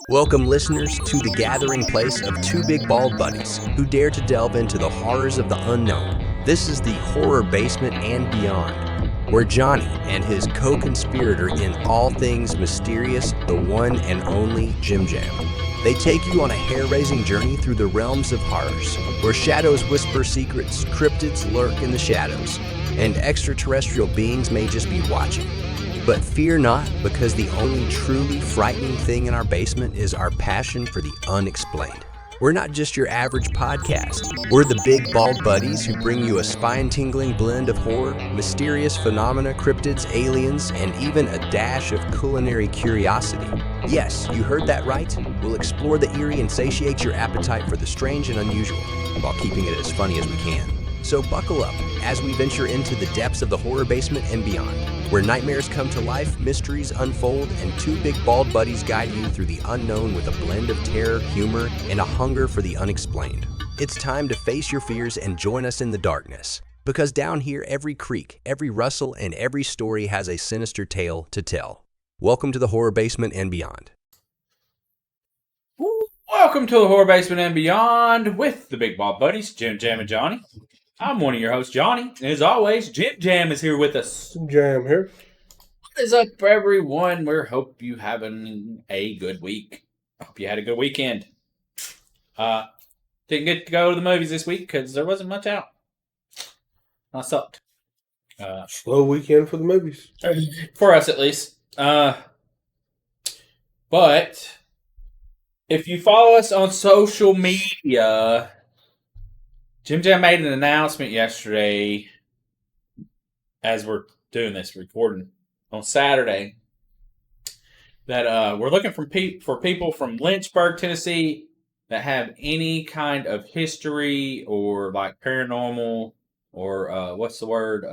Welcome, listeners, to the gathering place of two big bald buddies who dare to delve into the horrors of the unknown. This is the Horror Basement and Beyond, where Johnny and his co-conspirator in all things mysterious, the one and only Jim Jam. They take you on a hair-raising journey through the realms of horrors, where shadows whisper secrets, cryptids lurk in the shadows, and extraterrestrial beings may just be watching. But fear not, because the only truly frightening thing in our basement is our passion for the unexplained. We're not just your average podcast. We're the big bald buddies who bring you a spine-tingling blend of horror, mysterious phenomena, cryptids, aliens, and even a dash of culinary curiosity. Yes, you heard that right. We'll explore the eerie and satiate your appetite for the strange and unusual, while keeping it as funny as we can. So buckle up as we venture into the depths of the Horror Basement and beyond, where nightmares come to life, mysteries unfold, and two big bald buddies guide you through the unknown with a blend of terror, humor, and a hunger for the unexplained. It's time to face your fears and join us in the darkness, because down here every creak, every rustle, and every story has a sinister tale to tell. Welcome to the Horror Basement and beyond. Welcome to the Horror Basement and Beyond with the Big Bald Buddies, Jim Jam and Johnny. I'm one of your hosts, Johnny, and as always, Jim Jam is here with us. Jam here. What is up, everyone? We hope you having a good week. Hope you had a good weekend. Didn't get to go to the movies this week because there wasn't much out. I sucked. Slow weekend for the movies. For us, at least. But if you follow us on social media, Jim Jam made an announcement yesterday as we're doing this recording on Saturday that we're looking for people from Lynchburg, Tennessee that have any kind of history or like paranormal or what's the word?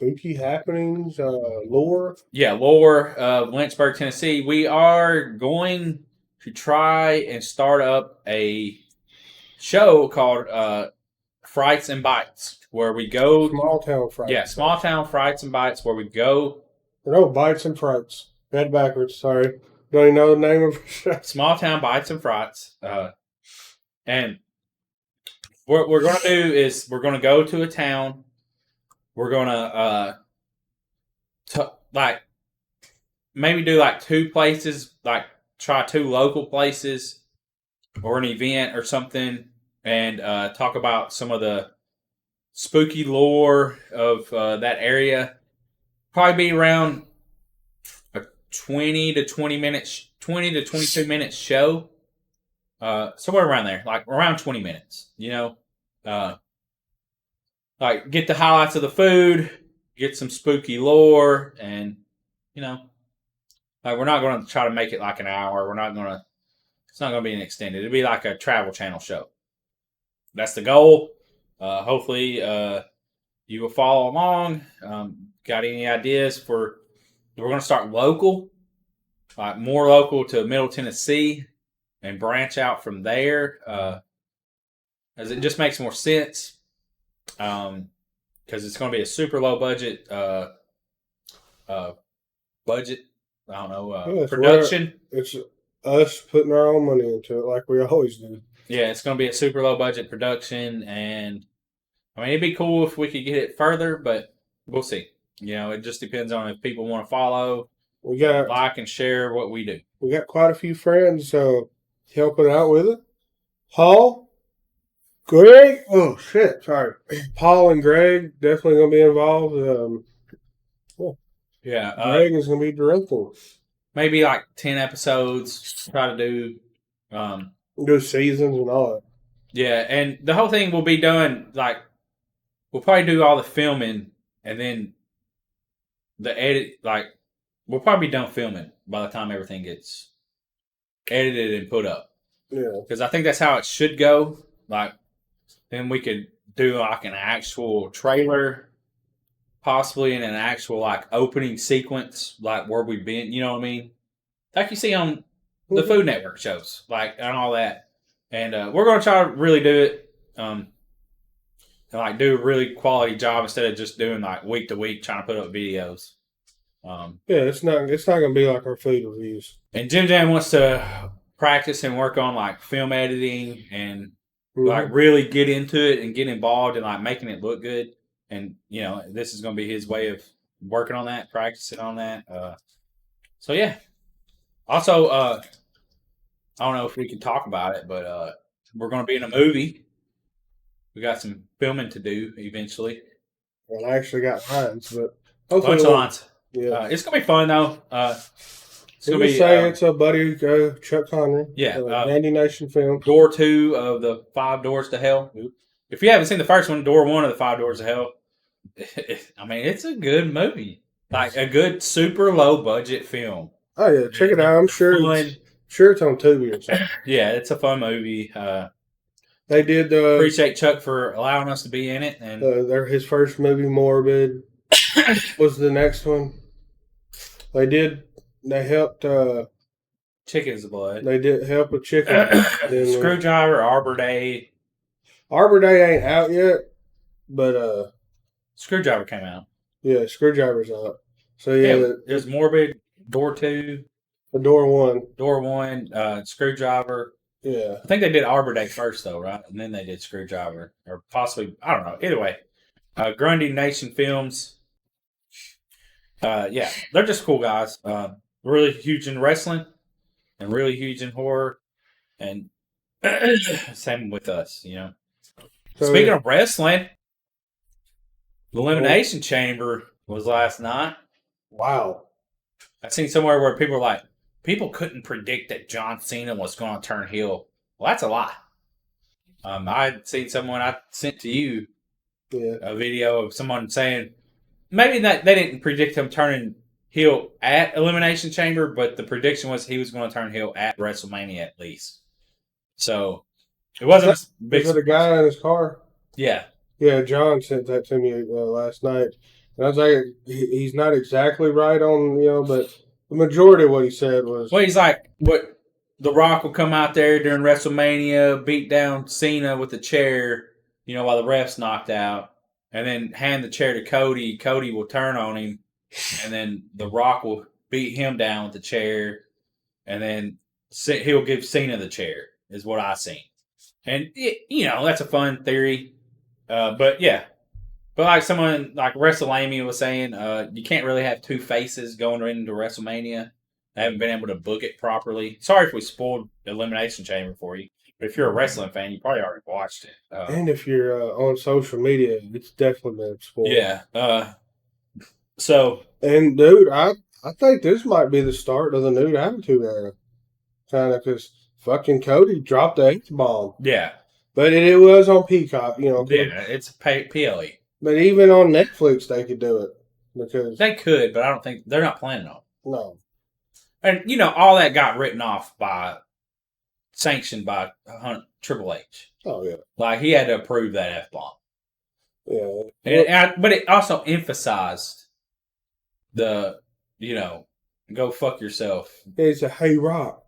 Spooky happenings, lore. Yeah, lore of Lynchburg, Tennessee. We are going to try and start up a show called Frights and Bites, where we go Small town frights. Yeah, small town Frights and Bites, where we go. No, Bites and Frights. Head backwards. Sorry, don't even know the name of it. Small town Bites and Frights, and what we're going to do is we're going to go to a town. We're going to like maybe do like two places, like try two local places or an event or something, and talk about some of the spooky lore of that area. Probably be around a 20 to 22 minute show. Somewhere around there, like around 20 minutes, like get the highlights of the food, get some spooky lore, and, like we're not going to try to make it like an hour. It's not going to be an extended. It'll be like a Travel Channel show. That's the goal. Hopefully, you will follow along. Got any ideas for? We're going to start local, like more local to Middle Tennessee, and branch out from there, as it just makes more sense. Because it's going to be a super low budget, budget. I don't know, production. It's us putting our own money into it, like we always do. Yeah, it's going to be a super low budget production, and I mean, it'd be cool if we could get it further, but we'll see. It just depends on if people want to follow, We got like, and share what we do. we got quite a few friends helping out with it. Paul, Greg. Oh shit, sorry. Paul and Greg definitely gonna be involved. Yeah, Greg is gonna be directing. maybe like 10 episodes. Try to do, Do seasons and all that. yeah, and the whole thing will be done like we'll probably do all the filming and then the edit. Like we'll probably be done filming by the time everything gets edited and put up. Yeah. Because I think that's how it should go. Like then we could do like an actual trailer, possibly in an actual like opening sequence, like where we've been. You know what I mean? Like you see on the Food Network shows, like and all that. And we're gonna try to really do it, and like do a really quality job instead of just doing like week to week trying to put up videos. Yeah, it's not gonna be like our food reviews. And Jim Jam wants to practice and work on like film editing and like really get into it and get involved in like making it look good. And this is going to be his way of working on that, practicing on that. So yeah. Also, I don't know if we can talk about it, but we're going to be in a movie. We got some filming to do eventually. Well, I actually got lines, but Bunch of lines. Yeah, it's going to be fun though. It's going to be. It's a buddy, Chuck Connery. Yeah, Andy Nation film. Door 2 of the 5 Doors to Hell. If you haven't seen the first one, Door 1 of the 5 Doors to Hell, I mean, it's a good movie. Like a good super low budget film. Oh yeah, check it out. I'm sure it's on Tubi or something. Yeah, it's a fun movie. They did appreciate Chuck for allowing us to be in it. And his first movie, Morbid, was the next one. They helped Chicken's Blood. They did help with Chicken. Screwdriver, Arbor Day. Arbor Day ain't out yet, but Screwdriver came out. Yeah, Screwdriver's out. So yeah, there's Morbid, Door 2, Door 1, Door 1, Screwdriver. Yeah, I think they did Arbor Day first though, right? And then they did Screwdriver, or possibly I don't know. Either way, Grundy Nation Films. Yeah, they're just cool guys. Really huge in wrestling and really huge in horror, and same with us. So, speaking of wrestling, the Elimination Chamber was last night. Wow. I seen somewhere where people were like, people couldn't predict that John Cena was going to turn heel. Well, that's a lie. I'd seen someone I sent to you a video of someone saying maybe that they didn't predict him turning heel at Elimination Chamber, but the prediction was he was going to turn heel at WrestleMania at least. So it wasn't a big. Was it a guy in his car? Yeah. Yeah, John sent that to me last night. And I was like, he's not exactly right on, but the majority of what he said was. Well, he's like, what The Rock will come out there during WrestleMania, beat down Cena with a chair, while the ref's knocked out, and then hand the chair to Cody. Cody will turn on him, and then The Rock will beat him down with the chair, and then he'll give Cena the chair, is what I seen. And, that's a fun theory. But, yeah. But like someone like WrestleMania was saying, you can't really have two faces going into WrestleMania. They haven't been able to book it properly. Sorry if we spoiled the Elimination Chamber for you. But if you're a wrestling fan, you probably already watched it. And if you're on social media, it's definitely been spoiled. Yeah. And, dude, I think this might be the start of the new Attitude Era. Kind of because fucking Cody dropped the H-bomb. Yeah. But it was on Peacock, Yeah, it's PLE. But even on Netflix, they could do it. Because they could, but I don't think they're not planning on it. No. And, all that got written off sanctioned by Triple H. Oh, yeah. Like, he had to approve that F-bomb. Yeah. But it also emphasized the, go fuck yourself. He said, hey, Rock,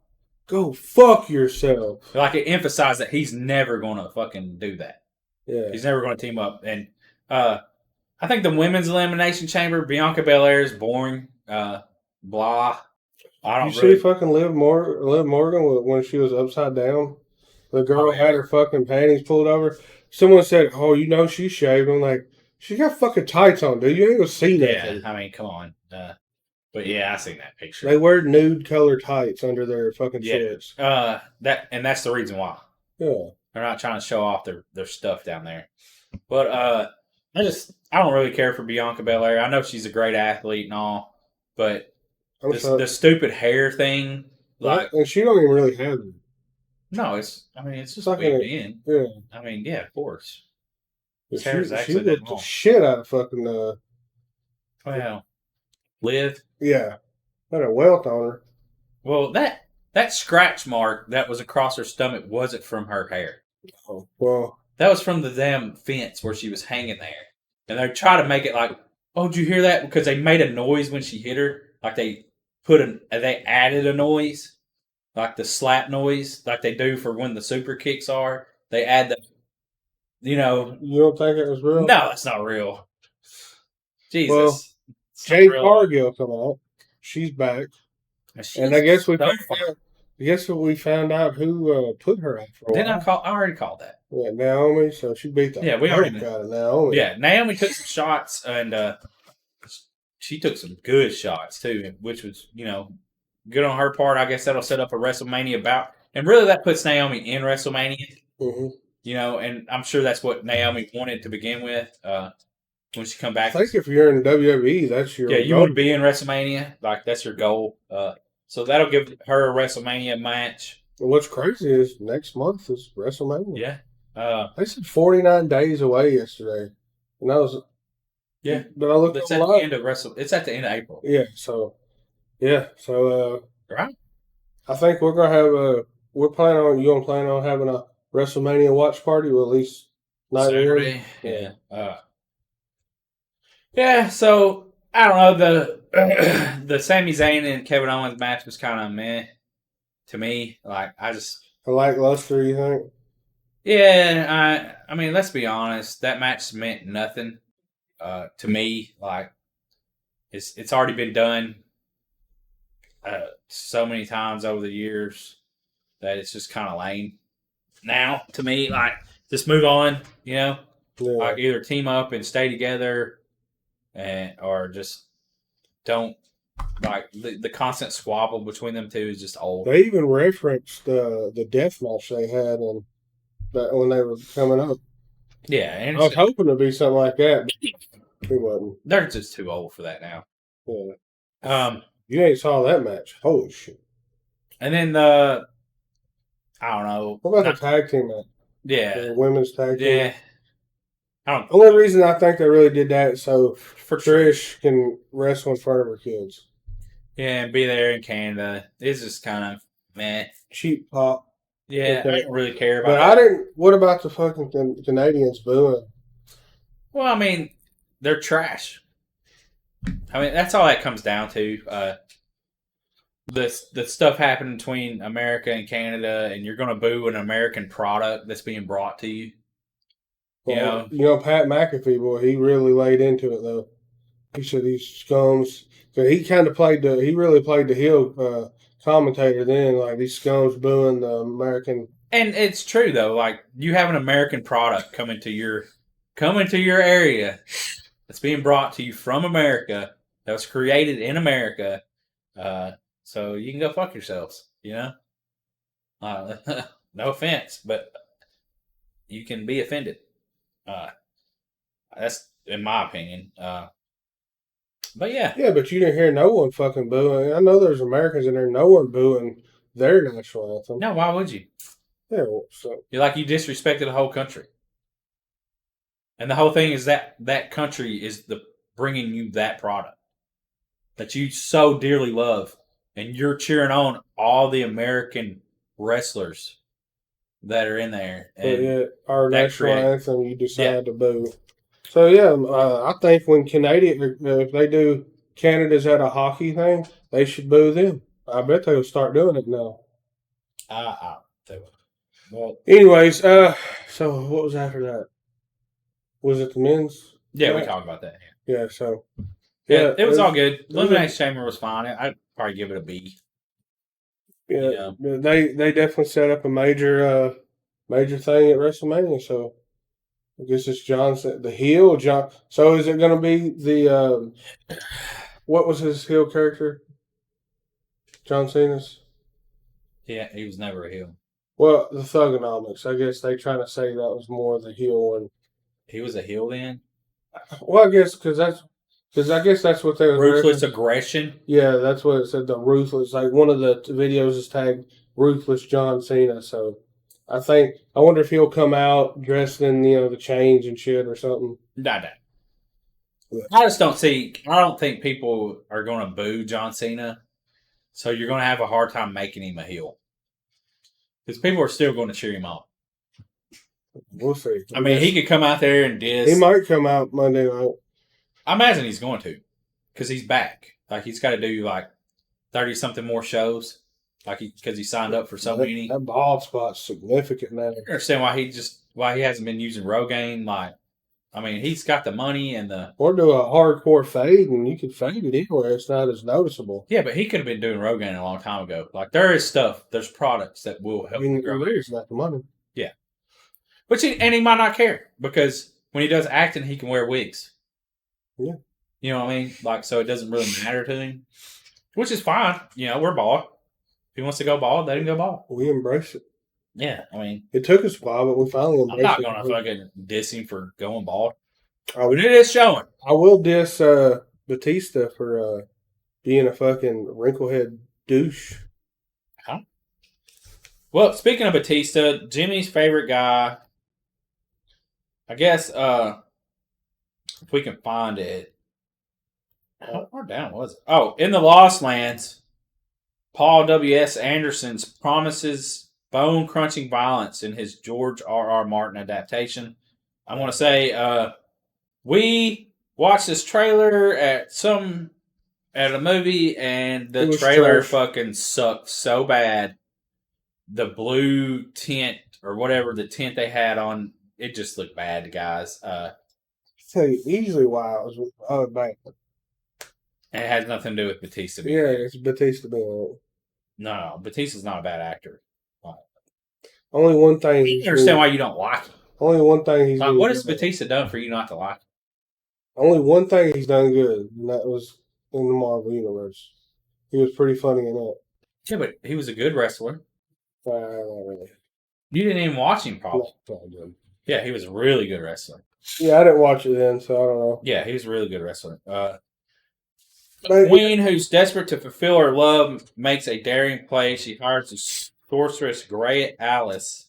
go fuck yourself. Like, it emphasized that he's never going to fucking do that. Yeah. He's never going to team up. And I think the women's Elimination Chamber, Bianca Belair is boring. Blah. I don't see fucking Liv Morgan when she was upside down? The girl had her fucking panties pulled over. Someone said, oh, she's shaved. I'm like, she got fucking tights on, dude. You ain't gonna see that. Yeah, I mean, come on. But yeah, I seen that picture. They wear nude color tights under their fucking shirts. That's the reason why. Yeah. They're not trying to show off their stuff down there. But I don't really care for Bianca Belair. I know she's a great athlete and all, but the stupid hair thing, and she don't even really have it. No, it's just like in. Yeah. I mean, yeah, of course. His hair is actually looked the shit out of fucking. Liv. Yeah, had a welt on her. Well, that scratch mark that was across her stomach wasn't from her hair. Oh, well. That was from the damn fence where she was hanging there. And they try to make it like, oh, did you hear that? Because they made a noise when she hit her. Like they added a noise. Like the slap noise, like they do for when the super kicks are. They add the, You don't think it was real? No, it's not real. Jesus. Jade Real- Cargill come out. She's back. And I guess we found out who put her out for a Didn't while. I already called that. Yeah, Naomi. So she beat the Yeah, we already fuck out of Naomi. Yeah, Naomi took some shots, and she took some good shots too, which was, good on her part. I guess that'll set up a WrestleMania bout, and really that puts Naomi in WrestleMania. Mm-hmm. And I'm sure that's what Naomi wanted to begin with. When she come back, I think if you're in WWE, that's your you want to be in WrestleMania, like that's your goal. So that'll give her a WrestleMania match. And what's crazy is next month is WrestleMania. Yeah. They said 49 days away yesterday, and that was But I looked It's at at the end of It's at the end of April. Yeah. So Right. I think we're gonna have you gonna plan on having a WrestleMania watch party with at least Saturday. Yeah. So I don't know, the Sami Zayn and Kevin Owens match was kind of meh to me. Like a lackluster, you think? Yeah. I mean, let's be honest. That match meant nothing to me. Like it's already been done so many times over the years that it's just kind of lame now to me. Like, just move on, like either team up and stay together, or just don't, like, the constant squabble between them two is just old. They even referenced the death match they had when they were coming up. Yeah, and I was hoping to be something like that, but it wasn't. They're just too old for that now. Yeah. You ain't saw that match. Holy shit. And then I don't know. What about the tag team match? Yeah. The women's tag team? Yeah. The only reason I think they really did that is so for Trish can wrestle in front of her kids. Yeah, and be there in Canada. It's just kind of meh. Cheap pop. Yeah, okay. I don't really care about that. I didn't. What about the fucking Canadians booing? Well, I mean, they're trash. I mean, that's all that comes down to. The stuff happening between America and Canada, and you're going to boo an American product that's being brought to you. Well, Pat McAfee, boy, he really laid into it though. He said these scums. He kind of he really played the heel commentator then, like these scums booing the American. And it's true though. Like, you have an American product coming to your area that's being brought to you from America, that was created in America. So you can go fuck yourselves, No offense, but you can be offended. That's in my opinion. But yeah. Yeah, but you didn't hear no one fucking booing. I know there's Americans in there, no one booing their national anthem. No, why would you? Yeah, well, so. You disrespected the whole country. And the whole thing is that country is bringing you that product that you so dearly love. And you're cheering on all the American wrestlers that are in there. And our national anthem, you decide to boo. So, I think when if they do Canada's at a hockey thing, they should boo them. I bet they'll start doing it now. They will. Well, anyways, so what was after that? Was it the men's? Yeah, we talked about that. Yeah, so. Yeah, it was all good. Elimination Chamber was fine. I'd probably give it a B. Yeah, they definitely set up a major thing at WrestleMania. So I guess it's the heel John. So is it going to be the what was his heel character? John Cena's. Yeah, he was never a heel. Well, the Thugonomics. I guess they trying to say that was more the heel one. He was a heel then. Well, I guess because I guess that's what they were. Ruthless aggression? Yeah, that's what it said, the ruthless. Like, one of the videos is tagged Ruthless John Cena. So, I wonder if he'll come out dressed in, the chains and shit or something. Nah. I just don't think people are going to boo John Cena. So, you're going to have a hard time making him a heel. Because people are still going to cheer him on. We'll see. I mean, he could come out there and diss. He might come out Monday night. I imagine he's going to, because he's back. Like, he's got to do 30-something more shows, because he signed up for so many. That bald spot's significant now. I understand why he hasn't been using Rogaine I mean, he's got the money and the. Or do a hardcore fade, and you can fade it anywhere. It's not as noticeable. Yeah, but he could have been doing Rogaine a long time ago. Like, there is stuff, there's products that will I help mean, you grow. there's not the money. And he might not care because when he does acting, he can wear wigs. Yeah. You know what I mean? Like, so it doesn't really matter to him, which is fine. You know, we're bald. If he wants to go bald, let him go bald. We embrace it. Yeah, I mean, It took us a while, but we finally I'm embraced not it. going to fucking diss him for going bald. I But it is showing. will diss Batista for being a fucking wrinklehead douche. Well, speaking of Batista, Jimmy's favorite guy, I guess, if we can find it. How far down was it? Oh, in the Lost Lands, Paul W.S. Anderson promises bone-crunching violence in his George R.R. Martin adaptation. I want to say, we watched this trailer at a movie, and the trailer trash. fucking sucked so bad. The blue tint or whatever the tint they had on, it just looked bad, guys. I'll tell you easily why it was bad. It has nothing to do with Batista. Yeah, it's Batista being on it. No, Batista's not a bad actor. Only one thing. I understand why you don't like him. Only one thing he's. Like, what has Batista done for you not to like him? Only one thing he's done good, and that was in the Marvel Universe. He was pretty funny in that. Yeah, but he was a good wrestler. Not really. You didn't even watch him, probably. Not good. Yeah, he was a really good wrestler. Yeah, I didn't watch it then, so I don't know. Yeah, he was a really good wrestler. A But- queen who's desperate to fulfill her love makes a daring play. She hires the sorceress Grey Alice,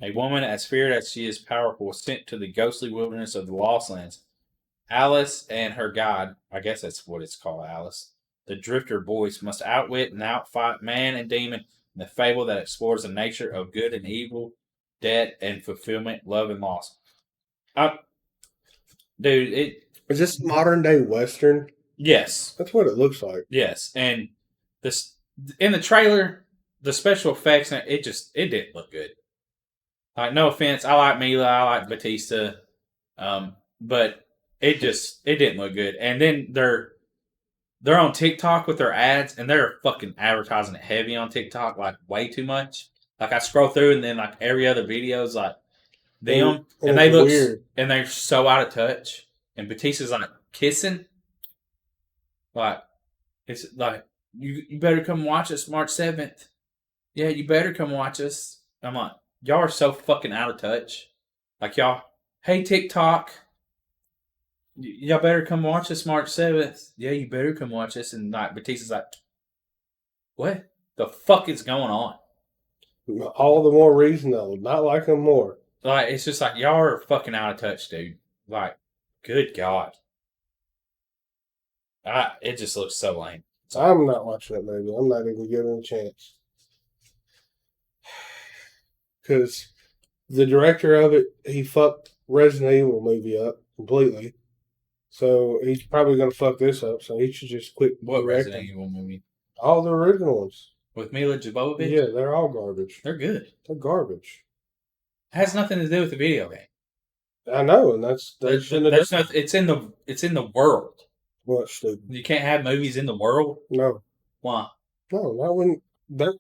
a woman as feared as she is powerful, sent to the ghostly wilderness of the Lost Lands. Alice and her god, I guess that's what it's called, Alice, the Drifter Boys, must outwit and outfight man and demon in the fable that explores the nature of good and evil, debt and fulfillment, love and loss. Dude, Is this modern day Western? yes. That's what it looks like. Yes, and this in the trailer, the special effects, it didn't look good. Like, no offense, I like Mila, I like Batista, but it didn't look good. And then they're on TikTok with their ads, and they're fucking advertising it heavy on TikTok, like way too much. Like, I scroll through, and then like every other video is like them, and they it's look weird. and they're so out of touch. And Batista's like kissing. Like, it's like, you better come watch us March 7th. Yeah, you better come watch us. I'm like, y'all are so fucking out of touch. Like, y'all, hey, TikTok, y'all better come watch us March 7th. Yeah, you better come watch us. And like, Batista's like, what the fuck is going on? All the more reason though, not like him more. Like, it's just like, y'all are fucking out of touch, dude. Like, good God. It just looks so lame. I'm not watching that movie. I'm not even giving it a chance. Because the director of it, he fucked Resident Evil movie up completely. So he's probably going to fuck this up. So he should just quit What directing. Resident Evil movie? All the original ones. With Mila Jovovich? Yeah, they're all garbage. They're good. They're garbage. It has nothing to do with the video game. I know, and that's It's in the world. What stupid? You can't have movies in the world. No, Why? not when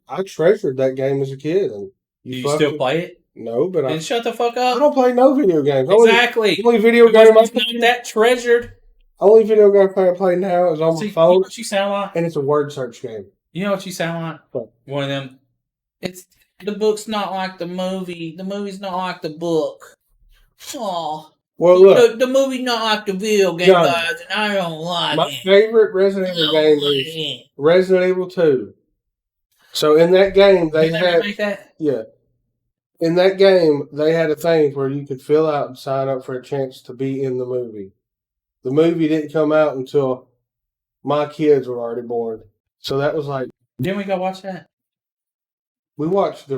I treasured that game as a kid. And Do you still play it? No, but Then shut the fuck I up. don't play no video games. Exactly. Only video Because game I it's not that treasured. only video game I play now is on my See, you know phone, what you sound like? and it's a word search game. You know what you sound like? What? One of them. It's the book's not like the movie. The movie's not like the book. Oh, Well, look, the movie's not like the video game, John, guys, and I don't like my it. favorite Resident Evil game is Resident Evil 2. So in that game, they Did they had make that? in that game they had a thing where you could fill out and sign up for a chance to be in the movie. The movie didn't come out until my kids were already born. So that was like Didn't we go watch that? we watched the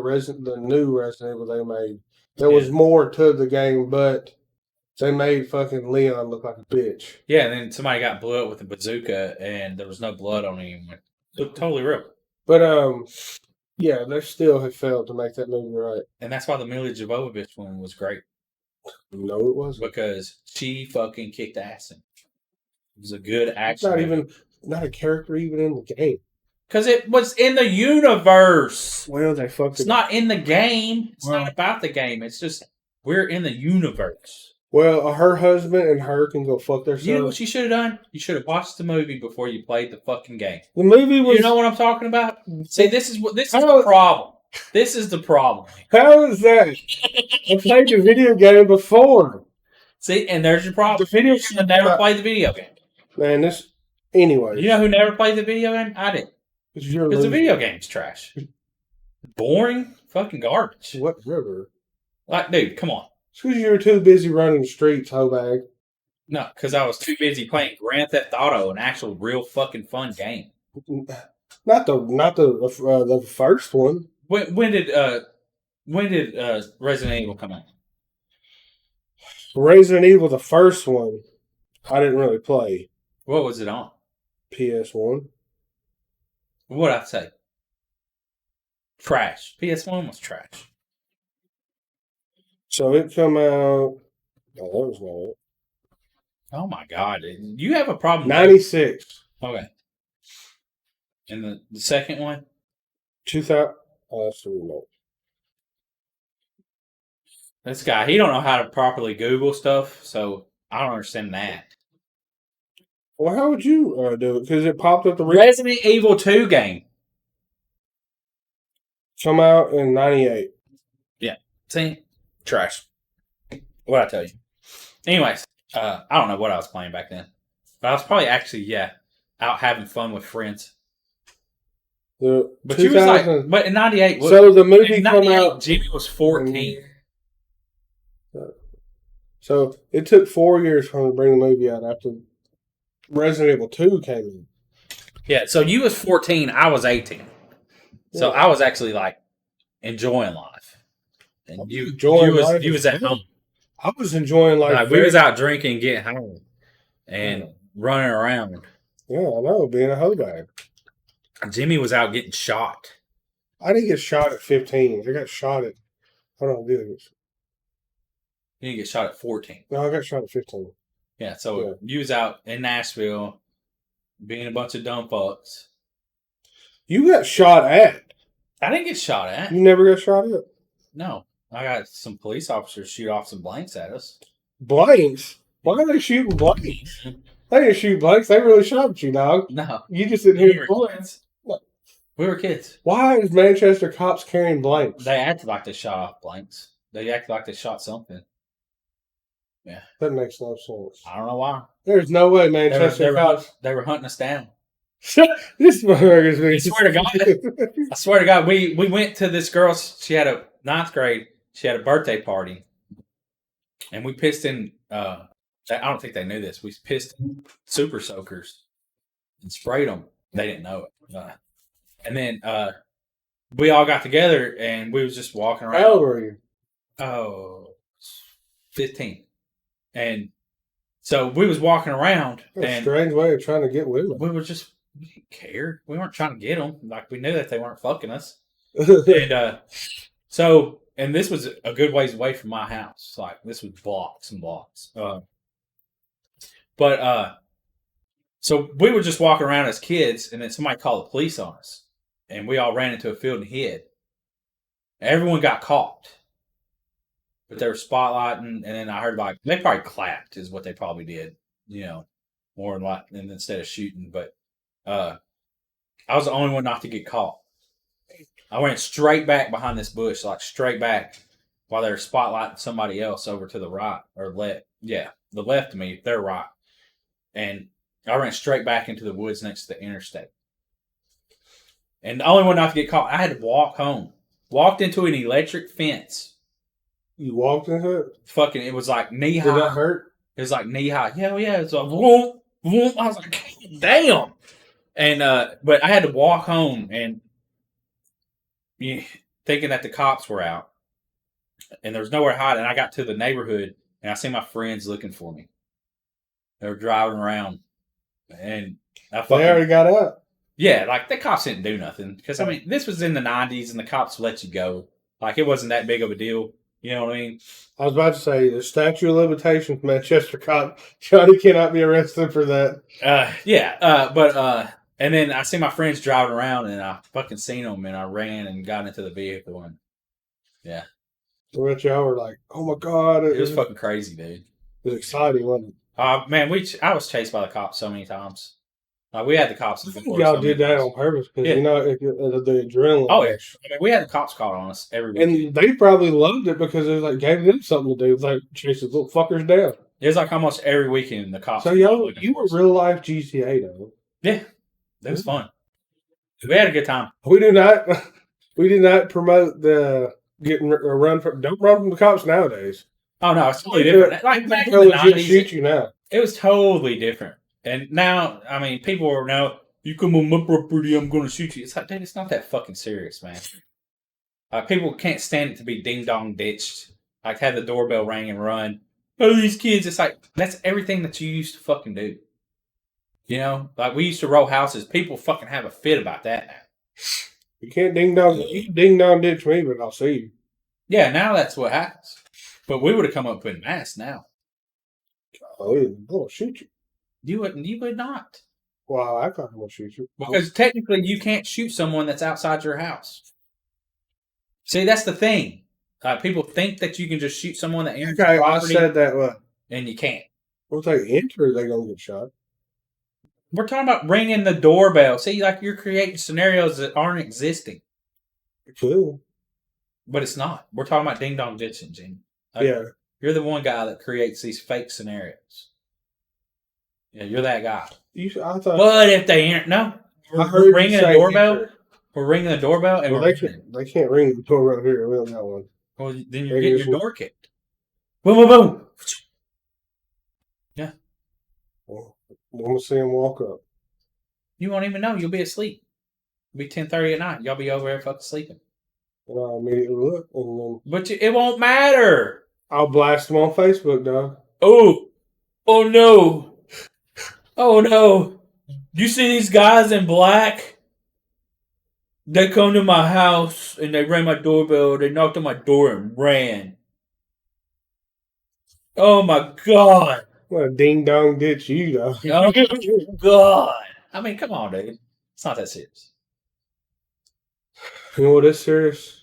new Resident Evil they made. There was more to the game, but they made fucking Leon look like a bitch. Yeah, and then somebody got blew up with a bazooka, and there was no blood on him. It looked totally real. But yeah, they still have failed to make that movie right. And that's why the Mila Jovovich one was great. No, it wasn't. because she fucking kicked ass. It was a good It's action. not a character even in the game. Because it was in the universe. Well, they fucked It's it. not in the game. It's Well- not about the game. It's just we're in the universe. Well, her husband and her can go fuck themselves. You know what you should have done? You should have watched the movie before you played the fucking game. The movie was. You know what I'm talking about? See, this is How- the problem. This is the problem. How is that? I played the video game before. See, and there's your problem. The video You should have never played the video game. Man, this. Anyway. You know who never played the video game? I did. Because the video game's trash. Boring, fucking garbage. Whatever. Like, dude, come on. It's because you were too busy running the streets, hoe bag. No, because I was too busy playing Grand Theft Auto, an actual real fucking fun game. Not the first one. When did Resident Evil come out? Resident Evil, the first one, I didn't really play. What was it on? PS1. What'd I say? Trash. PS1 was trash. So it come out. Oh, that was not it. Oh my god. You have a problem. 96. Okay. And the second one? 2000. Oh, that's the remote. This guy, he don't know how to properly Google stuff, so I don't understand that. Well, how would you do it? Because it popped up the Resident Evil 2 game. come out in 98. See? Trash. What'd I tell you? Anyways, I don't know what I was playing back then. But I was probably actually, out having fun with friends. The But you was 2000 like, but in 98, So the movie in come 98, out. Jimmy was 14. So it took 4 years for him to bring the movie out after Resident Evil 2 came in. Yeah, so you was 14, I was 18. So Yeah. I was actually like enjoying life. And you enjoying life was as at well. home. I was enjoying life. Like, we was out drinking, getting home, and running around. Yeah, I know, being a hoe bag. Jimmy was out getting shot. I didn't get shot at 15. I got shot at. Hold on, dude. He didn't get shot at 14. No, I got shot at 15. Yeah, so Yeah. you was out in Nashville being a bunch of dumb fucks. You got shot at. I didn't get shot at. You never got shot at. No. I got some police officers shoot off some blanks at us. Blanks? Why are they shooting blanks? They didn't shoot blanks. They really shot at you, dog. No. You just didn't We hear were bullets. kids. We were kids. Why is Manchester cops carrying blanks? They acted like they shot off blanks. They acted like they shot something. That makes no sense. I don't know why. There's no way They were, Manchester cops. they were hunting us down. This motherfucker's I swear to God. I swear to God, we went to this girl's. She had a ninth grade. She had a birthday party, and we pissed in. I don't think they knew this. We pissed in super soakers and sprayed them. They didn't know it. And then we all got together and we was just walking around. How old were you? Oh, 15. And so we was walking around That's a and strange way of trying to get women. we didn't care. We weren't trying to get them. Like, we knew that they weren't fucking us. And and this was a good ways away from my house. Like, this was blocks and blocks. So we were just walking around as kids, and then somebody called the police on us. And we all ran into a field and hid. Everyone got caught. But they were spotlighting, and then I heard, like, they probably clapped is what they probably did, more than like, and instead of shooting. But I was the only one not to get caught. I went straight back behind this bush, like straight back, while they were spotlighting somebody else over to the right or left. Yeah, the left of me, their right. And I ran straight back into the woods next to the interstate. And the only one not to get caught, I had to walk home. Walked into an electric fence. You walked into it? Fucking, it was like knee Did high. that hurt? It was like knee high. Yeah, it was like, whoop, whoop. I was like, damn. And, but I had to walk home and thinking that the cops were out. And there was nowhere to hide. And I got to the neighborhood and I see my friends looking for me. They were driving around. And I They already got out. yeah, like the cops didn't do nothing. Because, I mean, this was in the 90s and the cops let you go. Like, it wasn't that big of a deal. You know what I mean? I was about to say the statute of limitations, Manchester cop. Johnny cannot be arrested for that. And then I see my friends driving around, and I fucking seen them, and I ran and got into the vehicle, and yeah, Which y'all were like, oh my god, it was fucking crazy, dude. It was exciting, wasn't Man, I was chased by the cops so many times. We had the cops. it? Y'all did that on purpose because Yeah. you know the adrenaline. Oh yeah, I mean, we had the cops called on us every week. And they probably loved it because it was like gave them something to do. It was like chase these little fuckers down. It was like almost every weekend the cops. So were y'all, looking you for were us. real life GTA though. Yeah, it was fun. We had a good time. We did not promote the getting or run from. Don't run from the cops nowadays. Oh no, it's totally different. Like back in the They'll legit 90s, shoot you now. it was totally different. And now, I mean, people are now, you come on my property, I'm going to shoot you. It's like, dude, it's not that fucking serious, man. People can't stand it to be ding dong ditched. Like, have the doorbell ring and run. Oh, these kids, it's like, that's everything that you used to fucking do. You know, like we used to roll houses. People fucking have a fit about that now. You can't ding dong. You can ding dong ditch me, but I'll see you. Yeah, now that's what happens. But we would have come up with masks now. Oh, yeah, I'll shoot you. You would not. Well, I thought I would shoot you Because technically you can't shoot someone that's outside your house. See, that's the thing. People think that you can just shoot someone that enters Okay, your I property, said that. What? and you can't. Once they enter, they gonna get shot. We're talking about ringing the doorbell. See, like you're creating scenarios that aren't existing. Cool. But it's not. We're talking about ding dong ditching, Gene. Yeah. You're the one guy that creates these fake scenarios. Yeah, you're that guy. I thought. But if they ain't, no. I heard We're you ringing the say doorbell. enter. We're ringing the doorbell, and Well, we're they can't ring the doorbell here. We don't got one. Well, then They you're getting just- your door kicked. Boom, boom, boom. Yeah. Well, I'm gonna see them walk up. You won't even know. You'll be asleep. It'll be 10:30 at night. Y'all be over there fucking sleeping. And I immediately look, and then But it won't matter. I'll blast them on Facebook, dog. Oh no. Oh no. You see these guys in black? They come to my house and they rang my doorbell. They knocked on my door and ran. Oh my God. What a ding dong ditch you, dog. Oh God. I mean, come on, dude. It's not that serious. You know what is serious?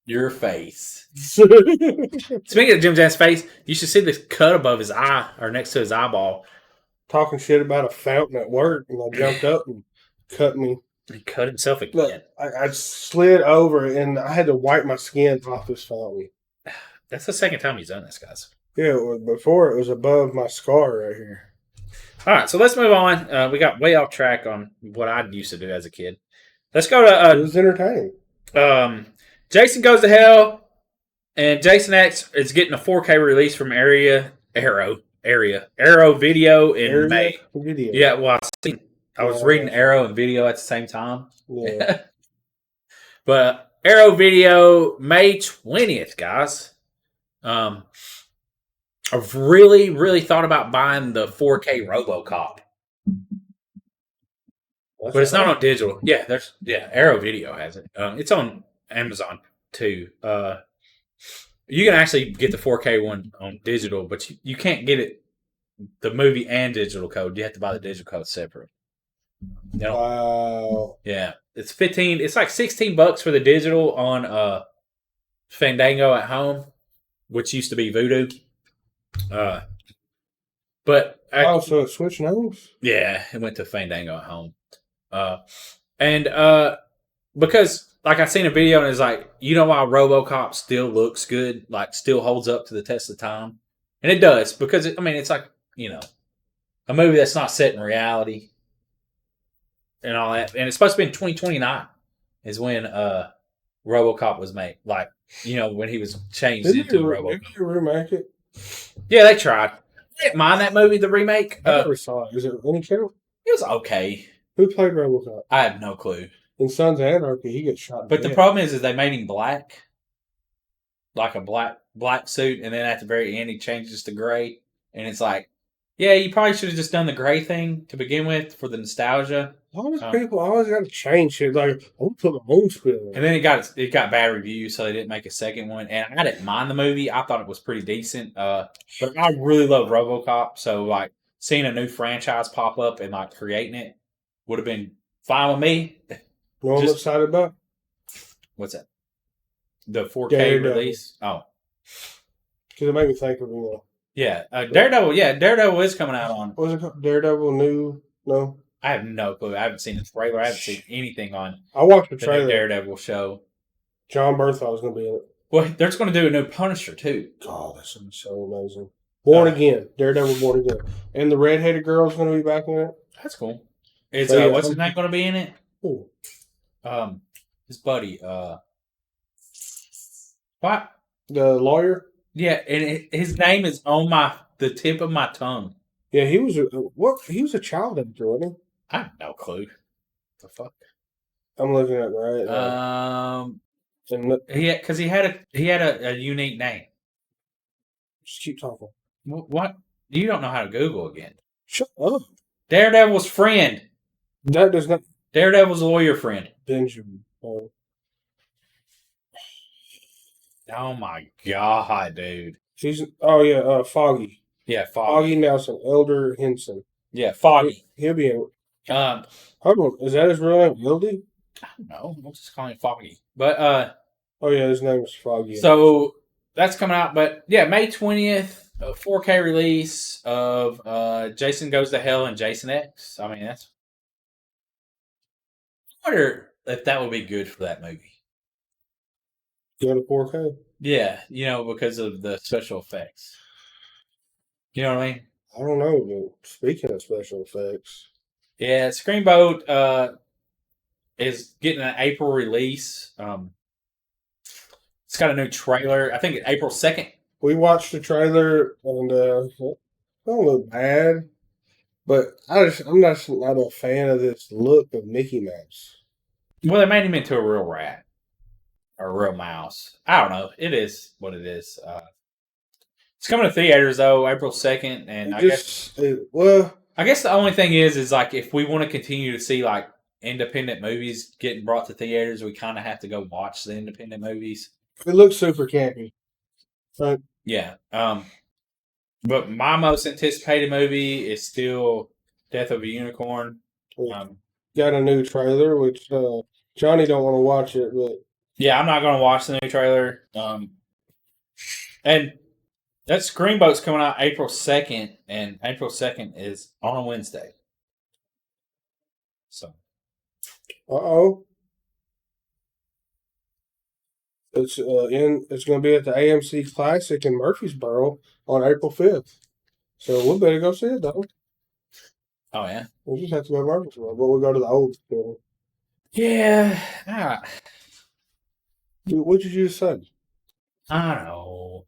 Your face. Speaking of Jim Jan's face, you should see this cut above his eye or next to his eyeball. Talking shit about a fountain at work, and I jumped up and cut me. He cut himself again. Look, I slid over, and I had to wipe my skin off this fountain. That's the second time he's done this, guys. Yeah, before it was above my scar right here. All right, so let's move on. We got way off track on what I used to do as a kid. Let's go to It was entertaining. Jason Goes to Hell, and Jason X is getting a 4K release from Arrow Video in Area May. Video. Yeah, well, I was Yeah, reading yeah. Arrow and Video at the same time. Yeah. But Arrow Video, May 20th, guys. I've really, really thought about buying the 4K RoboCop. But it's not on digital. Yeah, Arrow Video has it. It's on Amazon too. You can actually get the 4K one on digital, but you can't get it the movie and digital code. You have to buy the digital code separate. You know? Wow. Yeah, it's 15. It's like $16 for the digital on Fandango at Home, which used to be Voodoo. But Oh, so it's switching names? yeah, it went to Fandango at Home. Because like I seen a video and it's like, you know why RoboCop still looks good, like still holds up to the test of time, and it does because it's like, you know, a movie that's not set in reality and all that, and it's supposed to be in 2029 is when RoboCop was made, like, you know, when he was changed Didn't into you RoboCop. remake it? Yeah, they tried. I didn't mind that movie, the remake. I never saw it. Is it any count? It was okay. Who played RoboCop? I have no clue. In Sons of Anarchy, he gets shot. But the problem is they made him black, like a black suit, and then at the very end he changes to gray, and it's like, Yeah, you probably should have just done the gray thing to begin with for the nostalgia. All these Oh. people always got to change shit. Like, I'm going to put my own spin on it. And then it got bad reviews, so they didn't make a second one. And I didn't mind the movie; I thought it was pretty decent. But I really love RoboCop, so like seeing a new franchise pop up and like creating it would have been fine with me. You know what I'm Just- excited about? What's that? The 4K Daredevil. release. Oh, Because it made me think of, you know. yeah, Daredevil. Yeah, Daredevil is coming out on. What was it called? Daredevil New? No. I have no clue. I haven't seen the trailer. I haven't seen anything on I watched the the new trailer. Daredevil show. John Berthold was going to be in it. Well, they're just going to do a new Punisher too. God, that's going to be so amazing. Born Again. Daredevil Born Again. And the redheaded girl's going to be back in it. That's cool. Is So, yeah, what's his name going to be in it? Ooh. His buddy. What? The lawyer? Yeah, and his name is on the tip of my tongue. Yeah, he was a child actor, wasn't I have no clue. The fuck? he? I'm looking at it right now. And Because he had a unique name. just keep talking. What? You don't know how to Google again. Shut up. Daredevil's friend. That does not Daredevil's lawyer friend. Benjamin. Oh. Oh my god, dude. Foggy. Yeah, Foggy. Foggy Nelson, Elder Henson. Yeah, Foggy. He'll be in it. I Hold on, is that his real name? Hildy? don't know. We'll just call him Foggy. But Oh yeah, his name is Foggy. so that's coming out. But yeah, May 20th, 4K release of Jason Goes to Hell and Jason X. I mean, that's. I wonder if that would be good for that movie. Go to 4K. Yeah, because of the special effects. You know what I mean? I don't know, but speaking of special effects, Yeah, Screamboat is getting an April release. It's got a new trailer. I think April 2nd. we watched the trailer and it don't look bad, but I'm not a fan of this look of Mickey Mouse. Well, they made him into a real rat or a real mouse. I don't know. It is what it is. It's coming to theaters though, April 2nd, and I guess the only thing is like if we want to continue to see like independent movies getting brought to theaters, we kind of have to go watch the independent movies. it looks super campy. Right? Yeah. But my most anticipated movie is still Death of a Unicorn. Got a new trailer, which Johnny don't want to watch it, but Yeah, I'm not going to watch the new trailer. And that Screamboat's coming out April 2nd, and April 2nd is on a Wednesday. So, it's going to be at the AMC Classic in Murfreesboro on April 5th. So we better go see it though. oh yeah. We just have to go to Murfreesboro, but we'll go to the old film. Yeah. What did you just say? I know.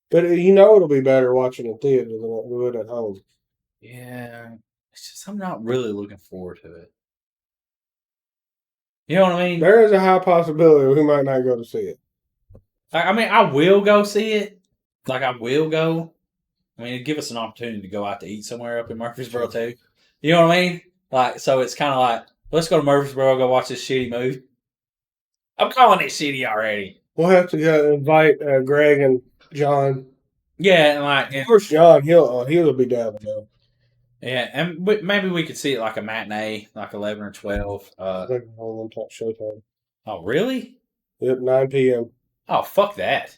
But it'll be better watching in theater than it would at home. Yeah. It's just I'm not really looking forward to it. You know what I mean? There is a high possibility we might not go to see it. I mean, I will go see it. Like, I will go. I mean, it'd give us an opportunity to go out to eat somewhere up in Murfreesboro, too. You know what I mean? Like, so it's kind of like, let's go to Murfreesboro, go watch this shitty movie. I'm calling it shitty already. We'll have to go invite Greg and John. Yeah, and like, Of course, John, he'll be down to go. yeah, and maybe we could see it like a matinee, like 11 or 12. I think all on top showtime. Oh, really? Yep, 9 p.m. Oh, fuck that.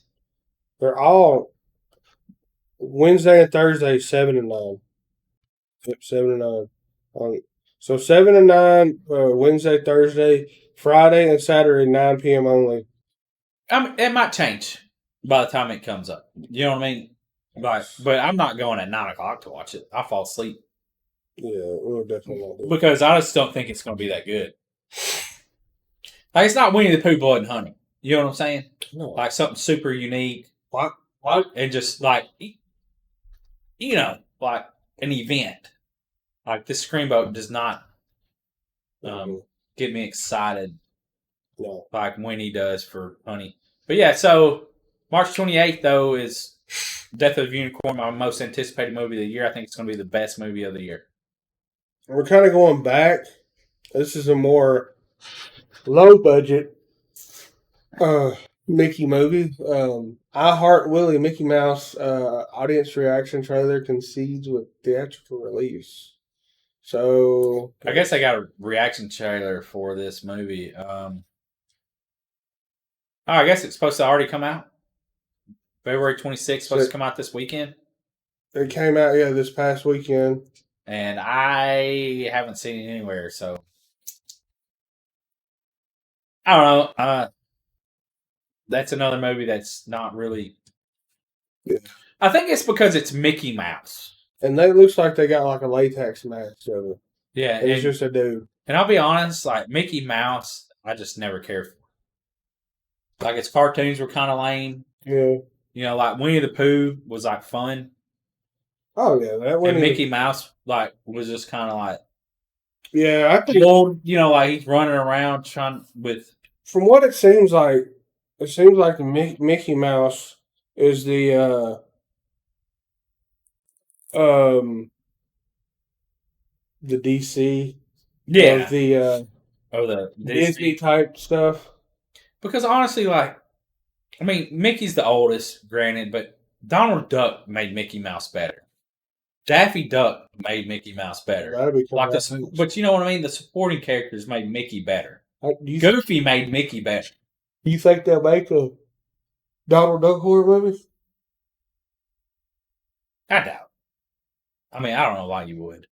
They're all Wednesday and Thursday, 7 and 9. Yep, 7 and 9. So 7 and 9, Wednesday, Thursday, Friday, and Saturday, 9 p.m. only. It might change by the time it comes up. You know what I mean? But I'm not going at 9 o'clock to watch it. I'll fall asleep. Yeah, we'll definitely not do it. Because I just don't think it's going to be that good. Like, it's not Winnie the Pooh, Blood and Honey. You know what I'm saying? No. Like, something super unique. What? And just, like, like an event. Like, this Screamboat does not get me excited No. like Winnie does for Honey. But yeah, so March 28th, though, is Death of the Unicorn, my most anticipated movie of the year. I think it's going to be the best movie of the year. We're kind of going back. This is a more low budget Mickey movie. I Heart Willie Mickey Mouse audience reaction trailer concedes with theatrical release. So I guess I got a reaction trailer for this movie. I guess it's supposed to already come out. February 26th, supposed to come out this weekend. It came out, this past weekend. And I haven't seen it anywhere, so I don't know. That's another movie that's not really. Yeah. I think it's because it's Mickey Mouse. And it looks like they got like a latex mask of it. Yeah. It's just a dude. And I'll be honest, like Mickey Mouse, I just never cared for. Like its cartoons were kind of lame. Yeah. You know, like Winnie the Pooh was like fun. Oh yeah, that one. And Mickey Mouse like was just kind of like. Yeah, I think. Old, you know, like he's running around trying with. From what it seems like the Mickey Mouse is the DC, of the Disney type stuff. Because honestly, like, I mean, Mickey's the oldest, granted, but Donald Duck made Mickey Mouse better. Daffy Duck made Mickey Mouse better. But you know what I mean? The supporting characters made Mickey better. Goofy made Mickey better. Do you think they'll make a Donald Duck horror movie? I doubt. I mean, I don't know why you would.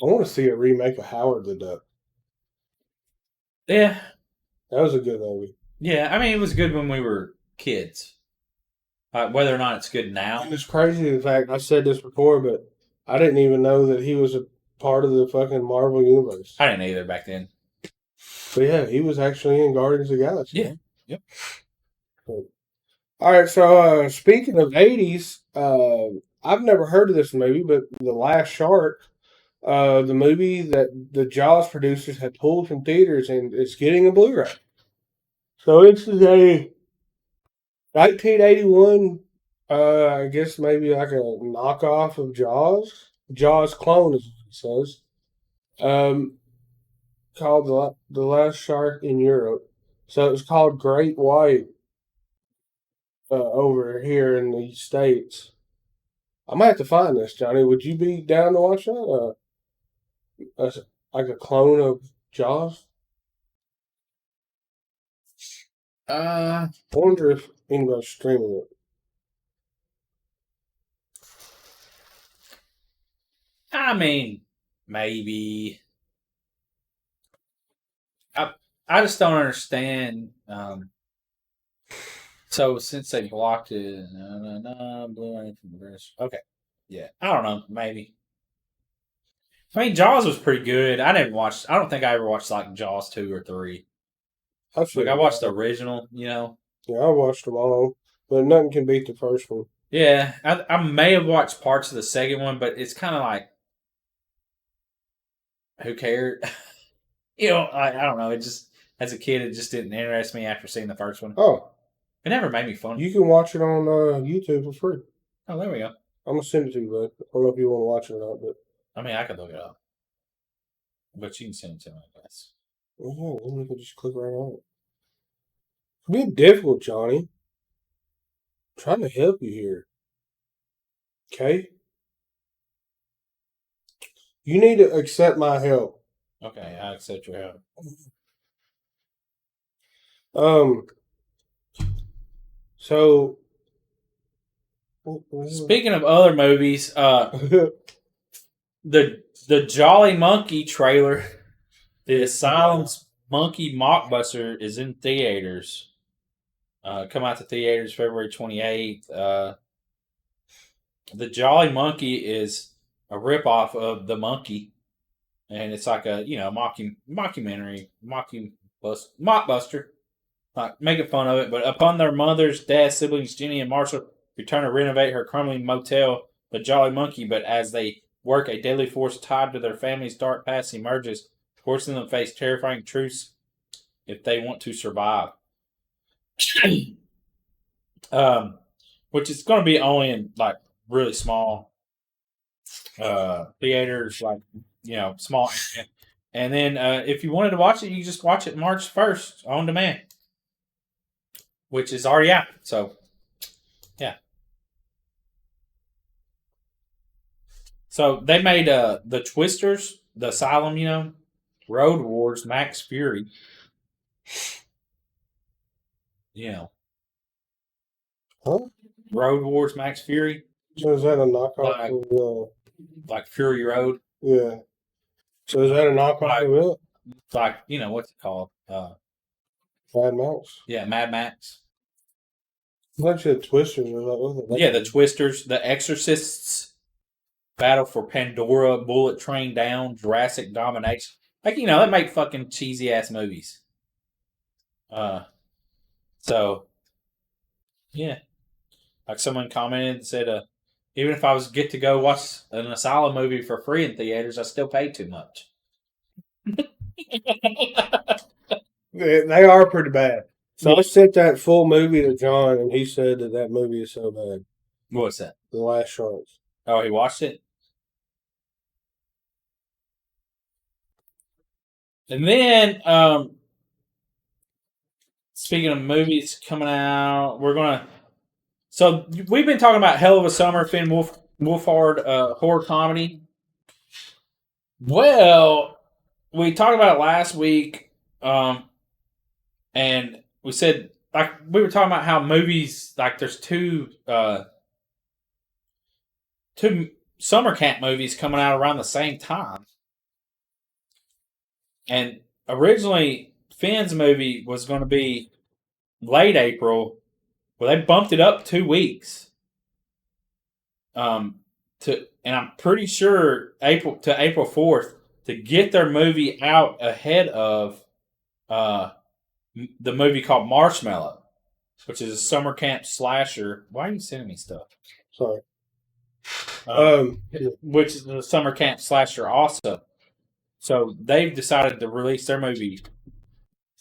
I want to see a remake of Howard the Duck. Yeah. That was a good movie. Yeah, I mean, it was good when we were kids. Whether or not it's good now. And it's crazy, in fact, I said this before, but I didn't even know that he was a part of the fucking Marvel Universe. I didn't either back then. But yeah, he was actually in Guardians of the Galaxy. Yeah. Yep. All right, so speaking of 80s, I've never heard of this movie, but The Last Shark, the movie that the Jaws producers had pulled from theaters, and it's getting a Blu-ray. So this is a 1981, I guess maybe like a knockoff of Jaws. Jaws clone is what it says. Called The Last Shark in Europe. So it was called Great White over here in the States. I might have to find this, Johnny. Would you be down to watch that? Like a clone of Jaws? I wonder if anybody's streaming it. I mean, maybe. I just don't understand. So since they blocked it, Blu-ray from the British. Okay, yeah, I don't know, maybe. I mean, Jaws was pretty good. I don't think I ever watched like Jaws 2 or 3. I watched the original, you know. Yeah, I watched them all, but nothing can beat the first one. Yeah, I may have watched parts of the second one, but it's kind of like, who cared? You know, I don't know. It just, as a kid, it just didn't interest me after seeing the first one. Oh. It never made me fun. You can watch it on YouTube for free. Oh, there we go. I'm going to send it to you, bud. I don't know if you want to watch it or not, but... I mean, I could look it up. But you can send it to me, I guess. Oh, yeah, we can just click right on it. It's being difficult, Johnny. I'm trying to help you here. Okay? You need to accept my help. Okay, I accept your help. So... Speaking of other movies, the Jolly Monkey trailer, the Asylum's Monkey Mockbuster, is in theaters. Come out to theaters February 28th. The Jolly Monkey is a ripoff of The Monkey, and it's like a mockumentary, mockbuster, like making fun of it. But upon their mother's death, siblings Jenny and Marshall return to renovate her crumbling motel, The Jolly Monkey. But as they work, a deadly force tied to their family's dark past emerges, forcing them to face terrifying truths if they want to survive. which is going to be only in like really small theaters, like small. And then if you wanted to watch it, you just watch it March 1st on demand, which is already out. So, yeah. So they made the Twisters, the Asylum, Road Wars, Max Fury. Huh? Road Wars, Max Fury. So is that a knockoff of like Fury Road? Yeah. So is that a knockoff of it? Like, what's it called? Mad Max? Yeah, Mad Max. I thought you had Twisters. Yeah, the Twisters, the Exorcists, Battle for Pandora, Bullet Train Down, Jurassic Domination. Like, they make fucking cheesy ass movies. So, yeah. Like someone commented and said, even if I was get to go watch an Asylum movie for free in theaters, I still pay too much. They are pretty bad. So I sent that full movie to John, and he said that movie is so bad. What's that? The Last Sharks. Oh, he watched it? And then, speaking of movies coming out, so we've been talking about Hell of a Summer, Finn Wolfhard horror comedy. Well, we talked about it last week, and we said, like, we were talking about how movies, like, there's two summer camp movies coming out around the same time. And originally, Finn's movie was going to be late April. Well, they bumped it up 2 weeks. And I'm pretty sure April 4th to get their movie out ahead of the movie called Marshmallow, which is a summer camp slasher. Why are you sending me stuff? Sorry. Which is a summer camp slasher also. So they've decided to release their movie,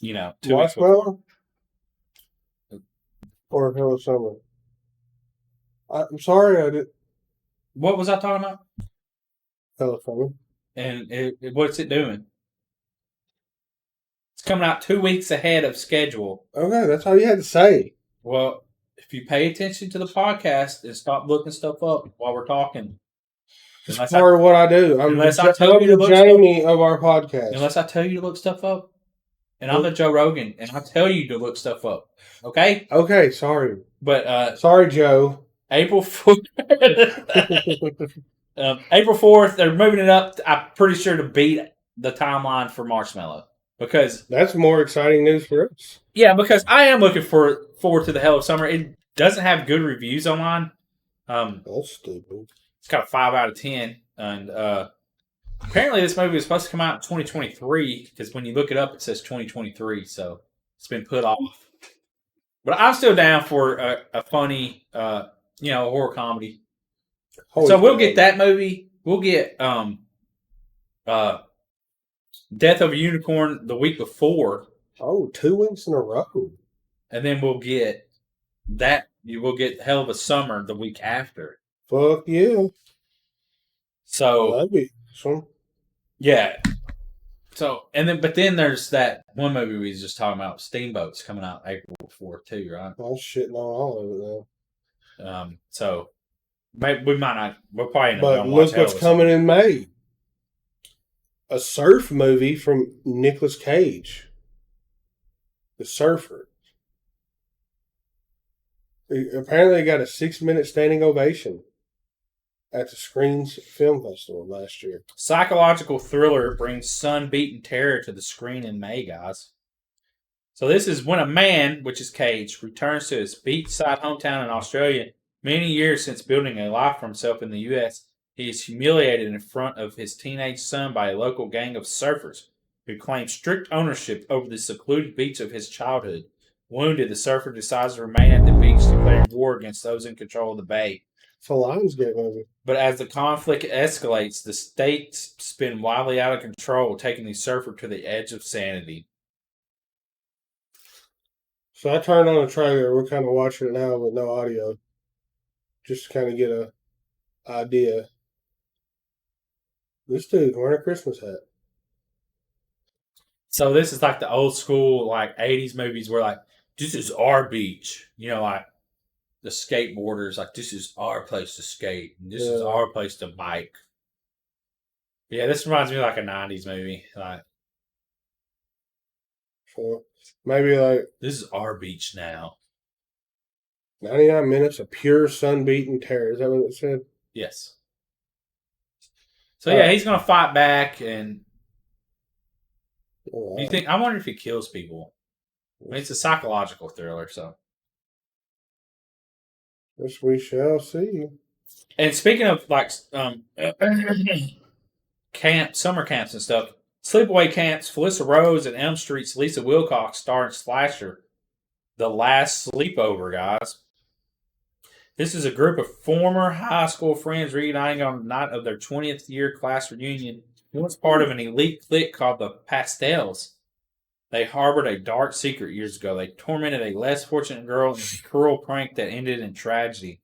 2 weeks before. Or Hell of Summer. I'm sorry, I did. What was I talking about? Hell of Summer. And what's it doing? It's coming out 2 weeks ahead of schedule. Okay, that's all you had to say. Well, if you pay attention to the podcast and stop looking stuff up while we're talking. That's part of what I do. I'm the Jamie of our podcast. Unless I tell you to look stuff up. And I'm the Joe Rogan, and I tell you to look stuff up. Okay? Okay, sorry. But sorry, Joe. April 4th. April 4th, they're moving it up, I'm pretty sure, to beat the timeline for Marshmallow. Because that's more exciting news for us. Yeah, because I am looking forward to the Hell of Summer. It doesn't have good reviews online. That's stupid. It's got a 5 out of 10. And apparently this movie was supposed to come out in 2023, because when you look it up, it says 2023. So it's been put off. But I'm still down for a funny, horror comedy. So we'll get that movie. We'll get Death of a Unicorn the week before. Oh, 2 weeks in a row. And then we'll get that. We'll get Hell of a Summer the week after. Fuck yeah. So that'd be awesome. Yeah. So but then there's that one movie we was just talking about, Steamboat's coming out April 4th too, right? I was shitting on all of it though. So maybe we might not. We'll probably end up. But look what's coming in May. A surf movie from Nicolas Cage. The Surfer. Apparently got a 6-minute standing ovation at the Screens Film Festival last year. Psychological thriller brings sun-beaten terror to the screen in May, guys. So this is when a man, which is Cage, returns to his beachside hometown in Australia. Many years since building a life for himself in the U.S., he is humiliated in front of his teenage son by a local gang of surfers who claim strict ownership over the secluded beach of his childhood. Wounded, the surfer decides to remain at the beach, declaring war against those in control of the bay. It's a Lionsgate movie. But as the conflict escalates, the stakes spin wildly out of control, taking the surfer to the edge of sanity. So I turned on the trailer. We're kind of watching it now with no audio. just to kind of get a idea. This dude's wearing a Christmas hat. So this is like the old school, like 80s movies where like, this is our beach. You know, like the skateboarders, like this is our place to skate. And this is Yeah. our place to bike. Yeah, this reminds me of like a 90s movie. Like, So maybe like this is our beach now. 99 minutes of pure sun-beaten terror. Is that what it said? Yes. So yeah, he's gonna fight back, and Oh, you think? I wonder if he kills people. I mean, it's a psychological thriller, so. Yes, we shall see. And speaking of like summer camps and stuff, sleepaway camps. Felissa Rose and Elm Street's Lisa Wilcox star in Slasher, The Last Sleepover, guys. This is a group of former high school friends reuniting on the night of their 20th year class reunion. Once part of an elite clique called the Pastels. They harbored a dark secret years ago. They tormented a less fortunate girl in a cruel prank that ended in tragedy.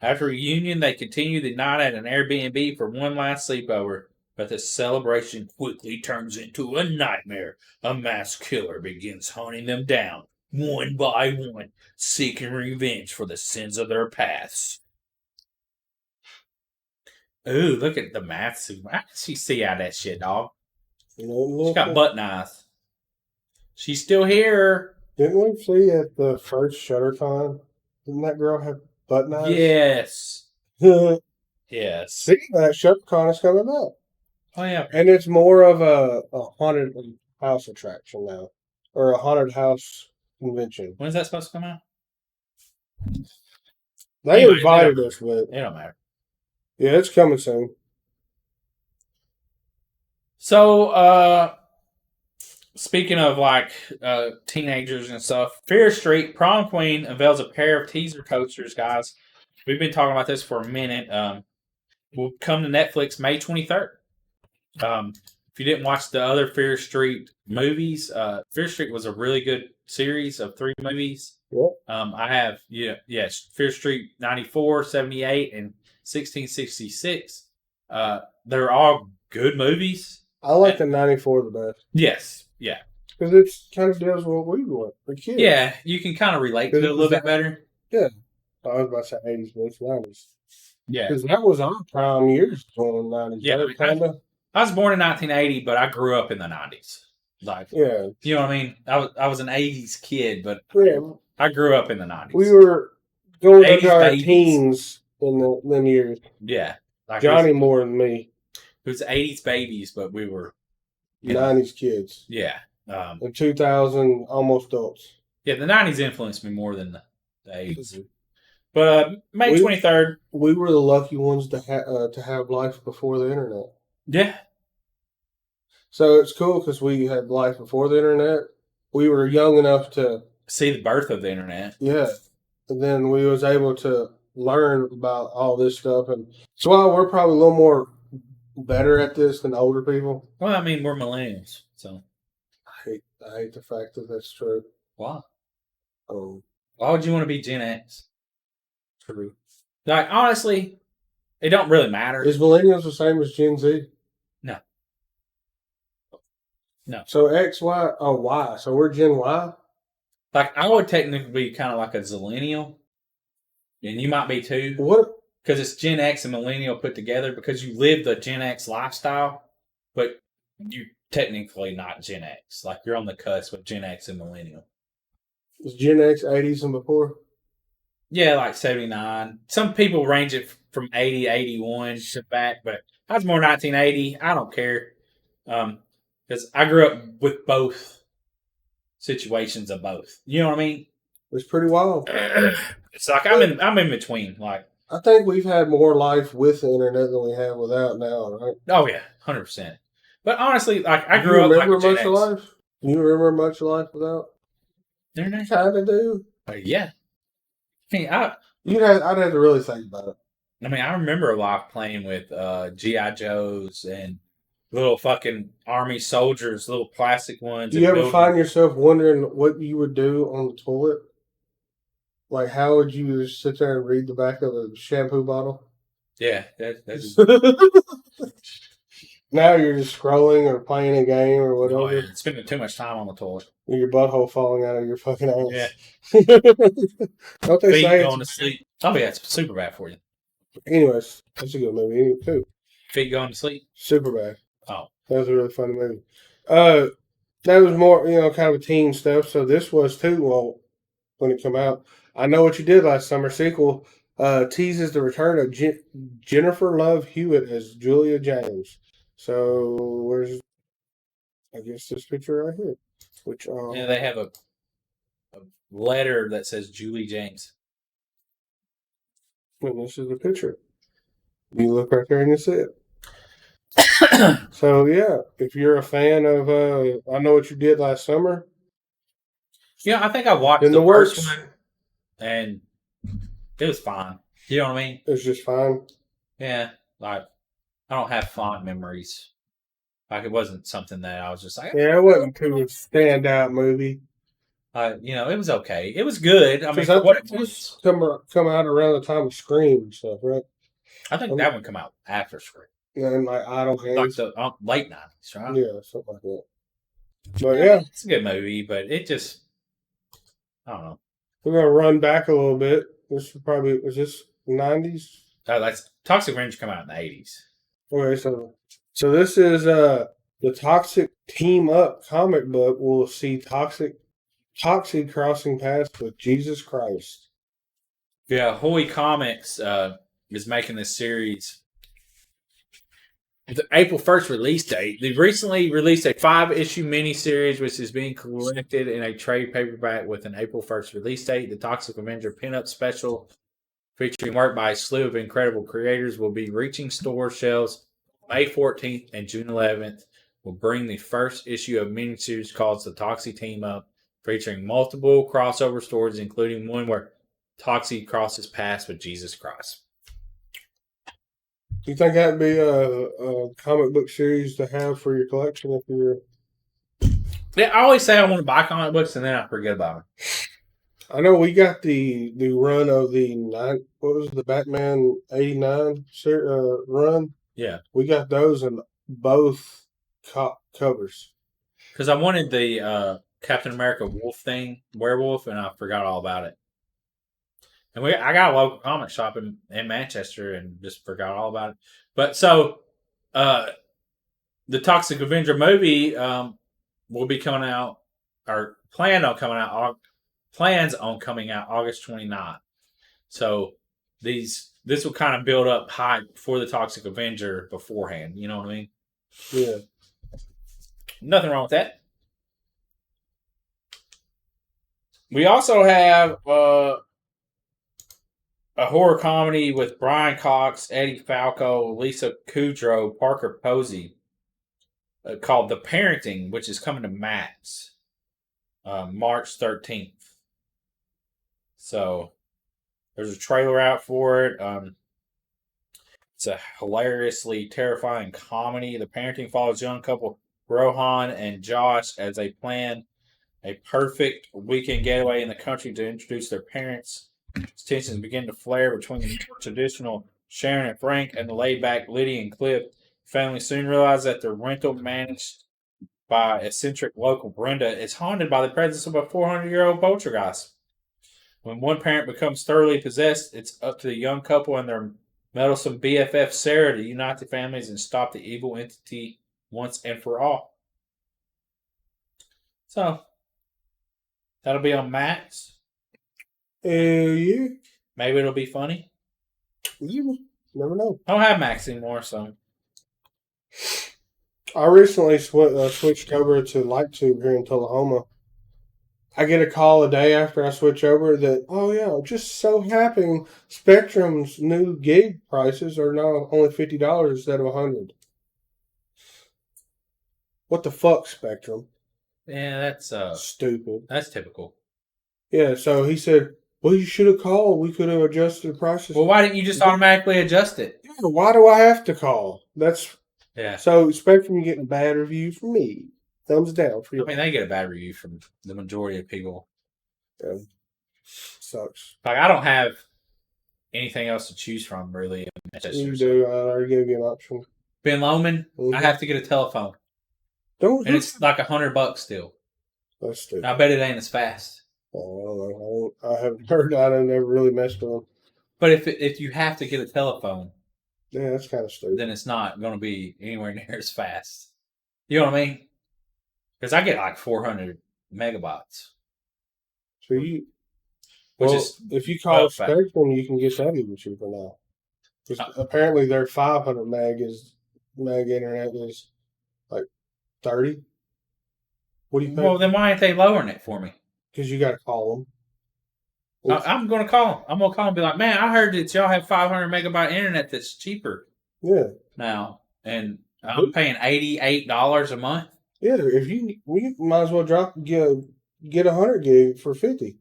After reunion, they continued the night at an Airbnb for one last sleepover, but the celebration quickly turns into a nightmare. A mass killer begins hunting them down, one by one, seeking revenge for the sins of their pasts. Ooh, look at the math suit. I can see out that shit, dog. She's got butt knives. She's still here. Didn't we see at the first ShutterCon? Didn't that girl have butt knives? Yes. Yeah. Yes. See, that ShutterCon is coming up. Oh, yeah. And it's more of a haunted house attraction now. Or a haunted house convention. When's that supposed to come out? They Anyway, invited us, but It don't matter. yeah, it's coming soon. So, speaking of like teenagers and stuff, Fear Street Prom Queen unveils a pair of teaser coasters, guys. We've been talking about this for a minute. Will come to Netflix May 23rd. If you didn't watch the other Fear Street movies, Fear Street was a really good series of 3 movies. Yep. I have, yes, Fear Street 94, 78, and 1666. They're all good movies. I like the 94 the best. Yes, yeah. Because it kind of does what we want for kids. Yeah, you can kind of relate to it a little bit better. Yeah. I was about to say 80s, but it's 90s. Yeah. Because that was our prime years during the 90s. Yeah, right, kinda? I was born in 1980, but I grew up in the 90s. Like, Yeah. you know what I mean? I was an 80s kid, but Yeah. I grew up in the 90s. We were going 80s into our babies. teens in them years. Yeah. Like Johnny more than me. It was 80s babies, but we were, 90s kids. yeah. The 2000 almost adults. Yeah, the 90s influenced me more than the 80s. But May 23rd. We were the lucky ones to have life before the internet. Yeah. So it's cool because we had life before the internet. We were young enough to See the birth of the internet. yeah. And then we was able to learn about all this stuff, and so while we're probably a little more better at this than older people. Well, I mean, we're millennials, so. I hate the fact that that's true. Why? Um, Why would you want to be Gen X? True. Like, honestly, it don't really matter. is millennials the same as Gen Z? No. No. So X, Y, oh Y. So we're Gen Y. Like, I would technically be kind of like a zillennial, and you might be too, What? because it's Gen X and millennial put together because you live the Gen X lifestyle, but you technically not Gen X. Like, you're on the cusp of Gen X and millennial. Is Gen X 80s and before? Yeah, like 79. Some people range it from 80, 81 to back, but I was more 1980. I don't care. Because I grew up with both situations of both. You know what I mean? It's pretty wild. It's like I'm in between. Like, I think we've had more life with the internet than we have without now, right? oh yeah, 100%. But honestly, like I Do grew you up like remember a Gen much X. of life? Do you remember much of life without? Internet? Kind of do. Yeah. I mean, I'd have to really think about it. I remember a lot playing with G.I. Joes and little fucking army soldiers, little plastic ones. Do you and ever building- find yourself wondering what you would do on the toilet? Like, how would you just sit there and read the back of a shampoo bottle? Yeah, that's Now you're just scrolling or playing a game or whatever. oh, yeah. Spending too much time on the toilet. With your butthole falling out of your fucking ass. Yeah. Don't they Feet say going to sleep. Oh yeah, it's super bad for you. Anyways, that's a good movie too. Feet going to sleep. Super bad. Oh, That was a really funny movie. That was more, kind of a teen stuff. So this was too. Well, when it came out, I Know What You Did Last Summer sequel teases the return of Jennifer Love Hewitt as Julia James. So where's, I guess, this picture right here, which yeah, they have a letter that says Julie James. and this is the picture. You look right there and you see it. So yeah, if you're a fan of I Know What You Did Last Summer, I think I watched in the the first works, one, and it was fine. You know what I mean? it's just fine. Yeah, like I don't have fond memories. Like it wasn't something that I was just like, Yeah, it wasn't too a standout movie. it was okay. It was good. I mean, Because for what it think was. come out around the time of Scream and stuff, right? I think that one come out after Scream, And like Idle like Hands. the late '90s, right? Yeah, something like that. But yeah, It's a good movie, but it just, I don't know. we're gonna run back a little bit. Was this 90s? Oh, that's Toxic Avenger come out in the '80s. Okay, so this is the Toxic Team Up comic book. We'll see Toxic crossing paths with Jesus Christ. Yeah, Hoy Comics is making this series. The April 1st release date. They recently released a 5-issue miniseries, which is being collected in a trade paperback with an April 1st release date. The Toxic Avenger pinup special, featuring work by a slew of incredible creators, will be reaching store shelves May 14th and June 11th. Will bring the first issue of miniseries called The Toxic Team Up, featuring multiple crossover stories, including one where Toxic crosses paths with Jesus Christ. Do you think that'd be a comic book series to have for your collection if you're? Yeah, I always say I want to buy comic books and then I forget about them. I know we got the run of the Batman '89 run. Yeah, We got those in both covers. because I wanted the Captain America werewolf, and I forgot all about it. And I got a local comic shop in Manchester and just forgot all about it. But so, the Toxic Avenger movie will be coming out, or plans on coming out August 29th. So this will kind of build up hype for the Toxic Avenger beforehand. You know what I mean? Yeah. Nothing wrong with that. We also have a horror comedy with Brian Cox, Eddie Falco, Lisa Kudrow, Parker Posey, called The Parenting, which is coming to Max March 13th. So there's a trailer out for it. It's a hilariously terrifying comedy. The Parenting follows young couple Rohan and Josh as they plan a perfect weekend getaway in the country to introduce their parents. Tensions begin to flare between the more traditional Sharon and Frank and the laid-back Lydia and Cliff. Family soon realize that the rental managed by eccentric local Brenda is haunted by the presence of a 400-year-old poltergeist. When one parent becomes thoroughly possessed, it's up to the young couple and their meddlesome BFF Sarah to unite the families and stop the evil entity once and for all. So, that'll be on Max. Yeah. Maybe it'll be funny. You never know. I don't have Max anymore, so. I recently switched over to LightTube here in Tullahoma. I get a call a day after I switch over that, oh yeah, just so happening Spectrum's new gig prices are now only $50 instead of $100. What the fuck, Spectrum? Yeah, that's Stupid. that's typical. Yeah, so he said, well, you should have called. We could have adjusted the prices. Well, why didn't you just automatically adjust it? Yeah, why do I have to call? Yeah. So Spectrum, you're getting a bad review from me. Thumbs down for you. I mean, they get a bad review from the majority of people. Yeah. Sucks. Like, I don't have anything else to choose from, really, in Manchester. You do. I already gave you an option. Ben Lomond, Mhm. I have to get a telephone. And it's like $100 still. That's stupid. I bet it ain't as fast. Oh, I don't know. I haven't heard. I don't never really messed with them. But if you have to get a telephone, Yeah, that's kind of stupid. then it's not going to be anywhere near as fast. You know what I mean? Because I get like 400 megabytes. So you, Which well, is if you call perfect. Spectrum, you can get that even cheaper now. Because apparently their 500 meg internet is like 30. What do you pay? Well, then why ain't they lowering it for me? Because you got to call them. I'm going to call them. I'm going to call them and be like, man, I heard that y'all have 500 megabyte internet that's cheaper Yeah. now. And I'm paying $88 a month. Yeah, if you might as well get 100 gig for 50.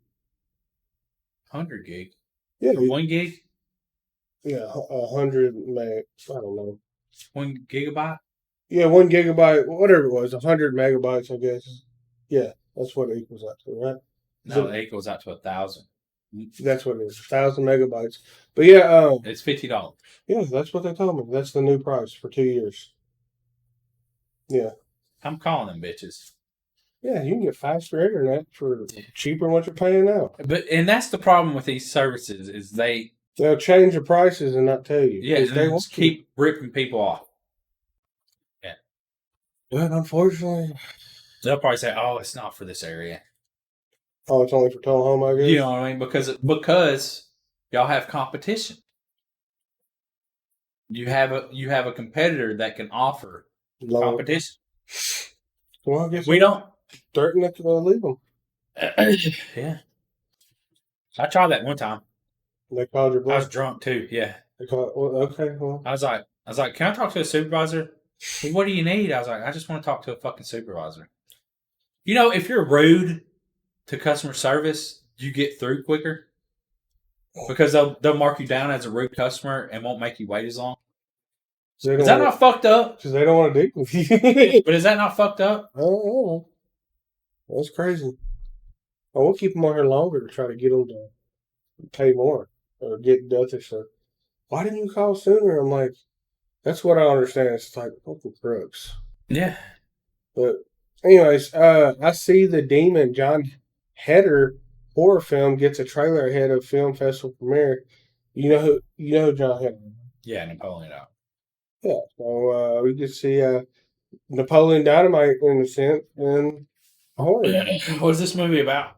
100 gig. Yeah, 1 gig? yeah, 100 meg. I don't know. 1 gigabyte? Yeah, 1 gigabyte, whatever it was, 100 megabytes, I guess. Yeah, that's what it equals out to, right? No, it goes out to 1,000. That's what it is, 1,000 megabytes. But yeah, It's $50. yeah, that's what they told me. That's the new price for 2 years. Yeah. I'm calling them bitches. Yeah, you can get faster internet for cheaper than what you're paying now. And that's the problem with these services is They'll change the prices and not tell you. Yeah, they just keep ripping people off. Yeah. But unfortunately, They'll probably say, "Oh, it's not for this area." Oh, it's only for Telehome, I guess. You know what I mean? Because y'all have competition. You have a competitor that can offer competition. Well, I guess we don't. Threaten to leave them. Yeah. I tried that one time. They called your bluff. I was drunk too. Yeah. They called. Well, okay. Well, I was like, can I talk to a supervisor? Well, what do you need? I was like, I just want to talk to a fucking supervisor. You know, if you're rude to customer service, you get through quicker because they'll mark you down as a rude customer and won't make you wait as long. Is that not fucked up? Because they don't want to deal with you. But is that not fucked up? I don't know. That's crazy. Oh, we'll keep them on here longer to try to get them to pay more or get other stuff. Why didn't you call sooner? I'm like, that's what I understand. It's like fucking crooks. Yeah. But anyways, I see the Demon John Heder horror film gets a trailer ahead of film festival premiere. You know who John Heder? Yeah, Napoleon Dynamite. Yeah. So we get to see Napoleon Dynamite in a sense and horror. What is this movie about?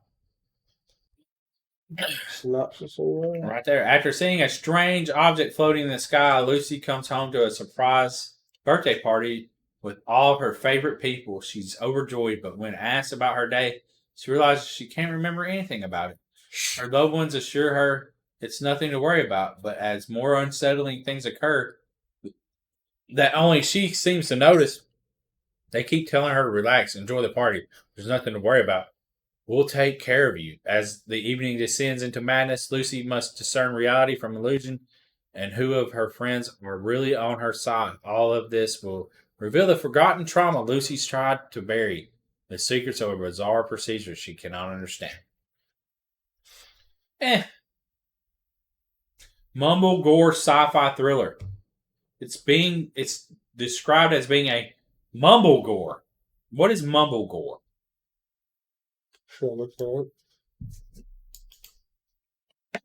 Synopsis right there. After seeing a strange object floating in the sky, Lucy comes home to a surprise birthday party with all of her favorite people. She's overjoyed, but when asked about her day, she realizes she can't remember anything about it. Her loved ones assure her it's nothing to worry about, but as more unsettling things occur that only she seems to notice, they keep telling her to relax, enjoy the party. There's nothing to worry about. We'll take care of you. As the evening descends into madness, Lucy must discern reality from illusion and who of her friends are really on her side. All of this will reveal the forgotten trauma Lucy's tried to bury, the secrets of a bizarre procedure she cannot understand. Mumble gore sci-fi thriller. It's described as being a mumble gore. What is mumble gore? Sure, look for it.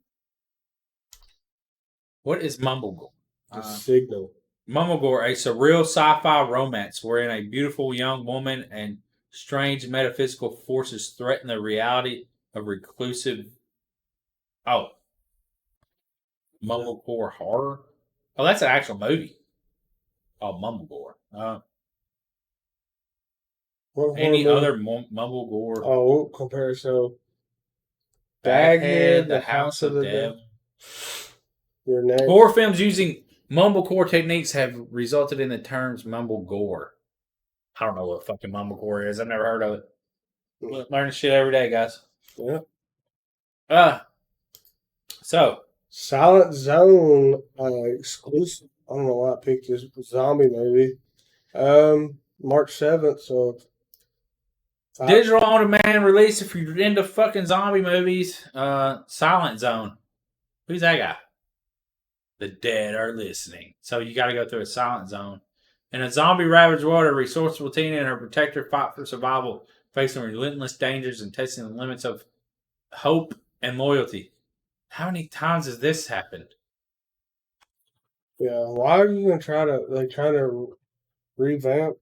What is mumble gore? The signal. Mumble gore, a surreal sci-fi romance wherein a beautiful young woman and strange metaphysical forces threaten the reality of reclusive. Oh, mumblecore horror. Oh, that's an actual movie. Oh, mumblecore. Any other mumblegore? Oh, compare so. Baghead, The House of the Devil. Your name. Horror films using mumblecore techniques have resulted in the terms mumblegore. I don't know what fucking mumblegore is. I've never heard of it. Learning shit every day, guys. Yeah. So Silent Zone exclusive. I don't know why I picked this zombie movie. March 7th. So Digital on demand release if you're into fucking zombie movies. Silent Zone. Who's that guy? The dead are listening. So you got to go through a silent zone. In a zombie ravaged world, a resourceful teen and her protector fight for survival, facing relentless dangers and testing the limits of hope and loyalty. How many times has this happened? Yeah, why are you gonna trying to revamp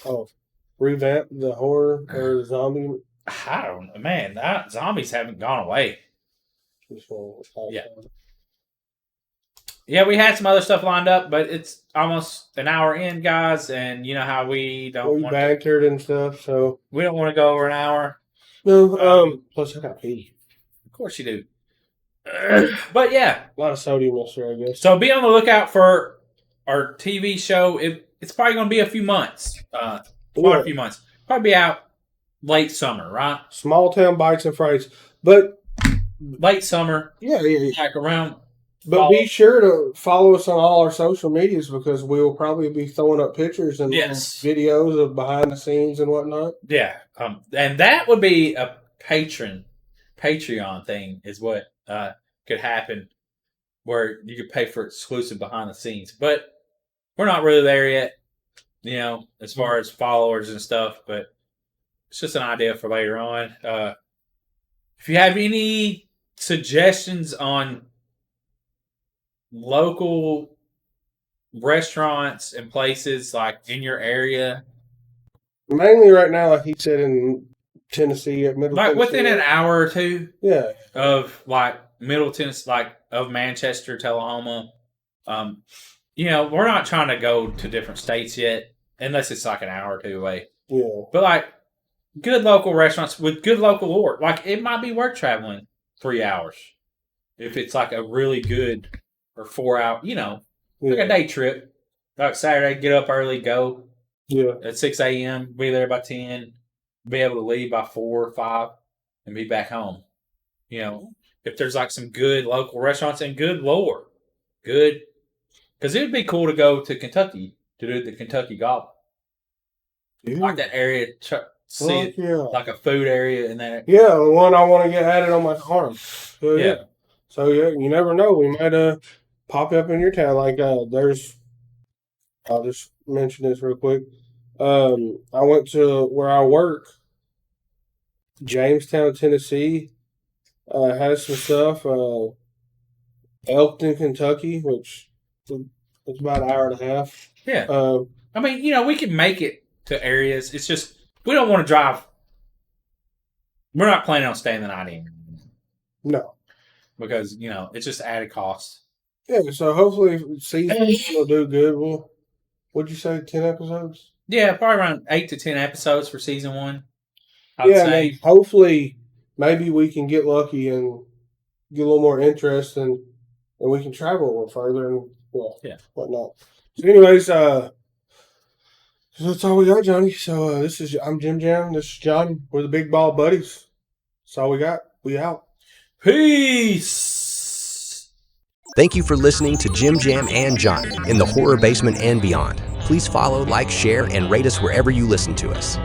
the horror or the zombie? I don't know, man. Zombies haven't gone away. Yeah. Yeah, we had some other stuff lined up, but it's almost an hour in, guys, and you know how we don't want bantered and stuff, so we don't want to go over an hour. No, plus I got pee. Of course you do. But yeah, a lot of sodium this year, I guess. So be on the lookout for our TV show. It's probably going to be a few months. Quite a few months. Probably be out late summer, right? Small Town Bites and Frights, but late summer. Yeah. Like around. But fall. Be sure to follow us on all our social medias because we will probably be throwing up pictures and videos of behind the scenes and whatnot. Yeah, and that would be a Patreon thing, is what could happen, where you could pay for exclusive behind the scenes. But we're not really there yet, you know, as far as followers and stuff. But it's just an idea for later on. If you have any suggestions on local restaurants and places like in your area, mainly right now, like he said, in Tennessee, at Middle like Tennessee. Within an hour or two, of like Middle Tennessee, like of Manchester, Tullahoma. You know, we're not trying to go to different states yet, unless it's like an hour or two away. Yeah, but like good local restaurants with good local lore, like it might be worth traveling 3 hours if it's like a really good. Or 4 hour, you know, like a day trip. Like Saturday, get up early, go. Yeah. At 6 a.m., be there by 10, be able to leave by 4 or 5, and be back home. You know, if there's like some good local restaurants and good lore. Good. Because it would be cool to go to Kentucky to do the Kentucky Gobble. Yeah. Like that area, see it, like a food area in that. Yeah, the one I want to get added on my arm. So, yeah. So, yeah, you never know. We might pop up in your town. Like, I'll just mention this real quick. I went to where I work, Jamestown, Tennessee. Has some stuff. Elkton, Kentucky, which it's about an hour and a half. Yeah. I mean, you know, we can make it to areas. It's just, we don't want to drive. We're not planning on staying the night in. No. Because, you know, it's just added cost. Yeah, so hopefully season will do good. What'd you say, 10 episodes? Yeah, probably around 8 to 10 episodes for season 1. I'd say. I mean, hopefully, maybe we can get lucky and get a little more interest and we can travel a little further and whatnot. So anyways, that's all we got, Johnny. So I'm Jim Jam. This is John. We're the Big Ball Buddies. That's all we got. We out. Peace. Thank you for listening to Jim Jam and Johnny in the Horror Basement and Beyond. Please follow, like, share, and rate us wherever you listen to us.